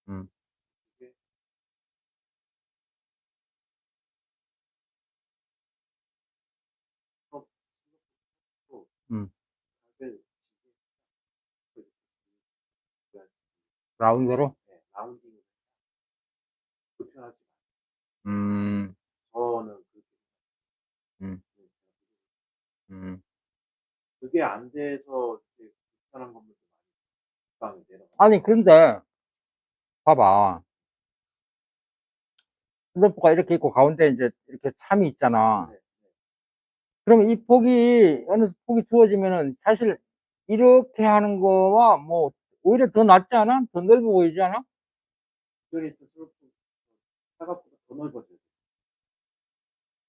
음. 이게 수업 수업도 음. 다들 지게 라운드로? 네, 라운딩을 불편하지 음. 저는 그렇게 음. 음. 그게 안 돼서 이제 불편한 건물도 많이 방에 내려가. 아니, 근데, 봐봐. 슬로프가 이렇게 있고, 가운데 이제 이렇게 참이 있잖아. 네, 네. 그러면 이 폭이, 어느 폭이 주어지면은, 사실, 이렇게 하는 거와, 뭐, 오히려 더 낫지 않아? 더 넓어 보이지 않아? 유니트 슬로프 사각보다 더 넓어져요.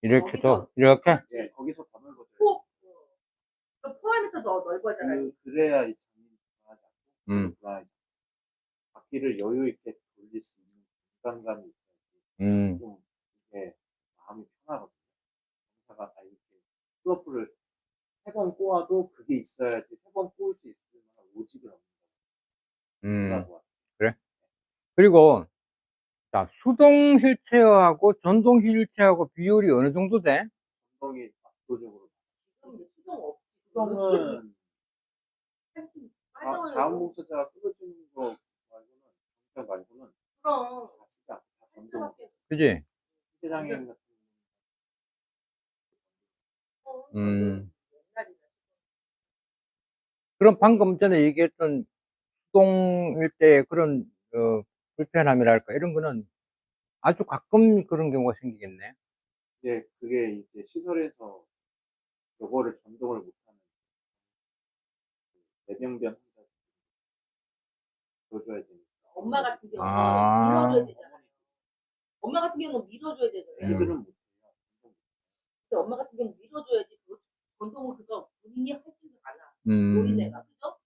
이렇게 더, 거기서 이렇게? 그렇지. 네, 거기서 더 넓어져요. 포 그 포함해서 더 넓어져요. 그래야 이 장님이 불안하지 않고 음. 불안하지 않고 바퀴를 여유 있게 돌릴 수 있는 공간감이 있어야지 음. 좀 이게 마음이 편하거든요. 공사가 다 이렇게 슬로프를 3번 꼬아도 그게 있어야지 3번 꼬을 수 있을 만한 오직을 얻는 생각하고 왔어요. 그래? 그리고, 자, 수동 휠체어하고 전동 휠체어하고 비율이 어느 정도 돼? 운동이 압도적으로 지금 이제 수동 없지. 수동은 빠져요. 자원봉사자가 끌어주는 거 말고는 정차 말고는 그럼 다 쓰지 않고 다 전동 그지? 시장님 같은 음. 옛날이다. 그럼 방금 전에 얘기했던 수동일 때 그런, 불편함이랄까, 이런 거는 아주 가끔 그런 경우가 생기겠네. 이제 그게 이제 시설에서 요거를 전동을 못하는 내병변 환자 줘줘야 되니까 엄마 같은 경우는 아. 밀어줘야 되잖아요. 엄마 같은 경우는 밀어줘야 되잖아요. 애들은 못해요. 근데 엄마 같은 경우는 밀어줘야지. 그 전동을 그거 본인이 할 줄을 알아. 음. 어린애가 그죠?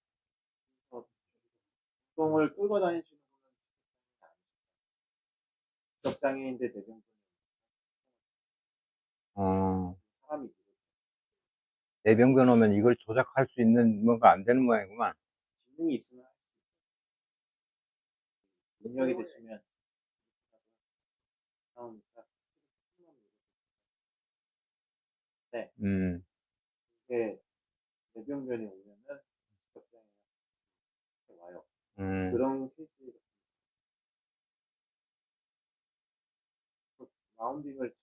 운동을 끌고 다니시는 분은 지적장애인데 내병변 어, 사람이 내병변 오면 이걸 조작할 수 있는 뭔가 안 되는 모양이구만. 지능이 있으면 할 수 있어요. 능력이 되시면 나오니까 네, 음. 이게 내병변이 오면은 지적장애가 와요. 음. 그런 케이스 라운딩을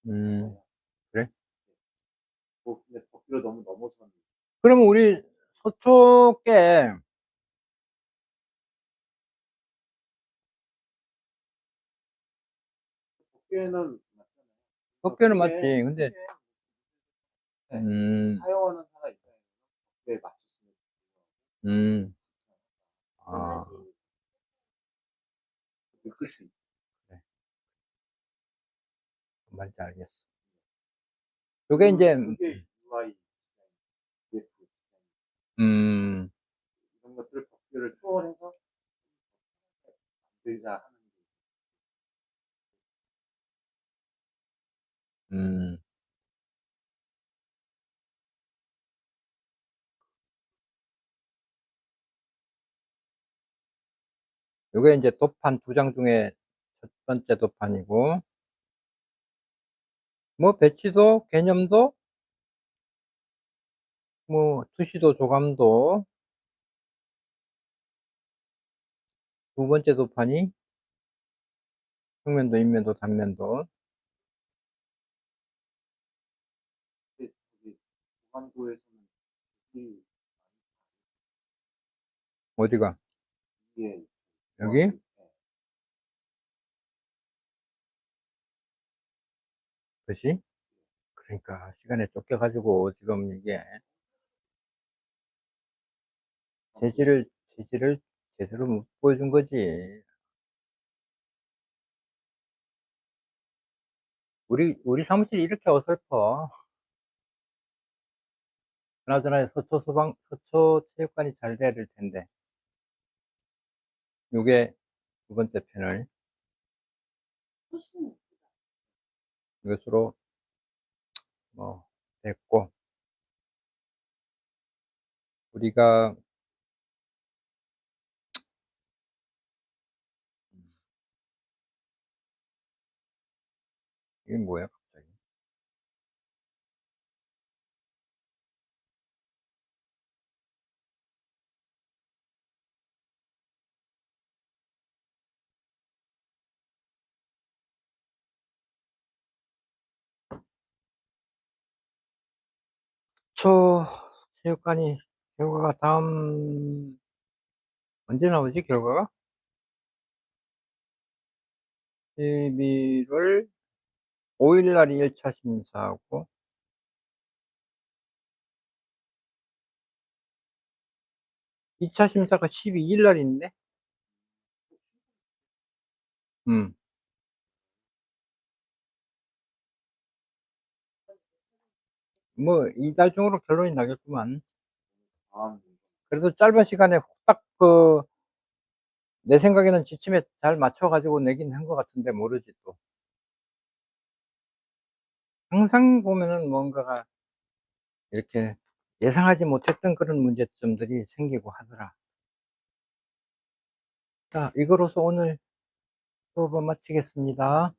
음. 그래? 뭐 근데 덕기로 너무 넘어서는 그러면 우리 서초께 덕기에는 맞잖아요. 덕계는 크게, 맞지. 근데, 크게 사용하는 사람 입장에서 덕기에 맞췄으면 음. 아, 원하지. 느낄 수 있어요. 그래. 뭔 말인지 알겠어. 요게 이제, 그게 UI 디자인, UX 음. 이런 것들 덕기를 초월해서 만들자 하는 게 음. 요게 이제 도판 2장 중에 첫 번째 도판이고, 뭐, 배치도, 개념도, 뭐, 투시도, 조감도, 2번째 도판이 평면도, 인면도, 단면도. 근데 저기 공안부에서는 이 어디가? 이게 여기? 네. 그치? 그러니까, 시간에 쫓겨가지고, 지금 이게, 재질을 제대로 못 보여준 거지. 우리 사무실이 이렇게 어설퍼. 그나저나 서초 체육관이 잘 돼야 될 텐데. 요게 2번째 패널. 훨씬 이것으로, 뭐, 됐고. 우리가 이게 뭐야 갑자기. 저 체육관이 결과가 다음 언제 나오지 결과가? 11월 5일 날 1차 심사하고 2차 심사가 12일 날 있네. 음. 뭐 이달 중으로 결론이 나겠구만. 다음 그래도 짧은 시간에 후딱 내 생각에는 지침에 잘 맞춰 가지고 내긴 한 것 같은데 모르지 또. 항상 보면은 뭔가가 이렇게 예상하지 못했던 그런 문제점들이 생기고 하더라. 자, 이거로서 오늘 수업은 마치겠습니다.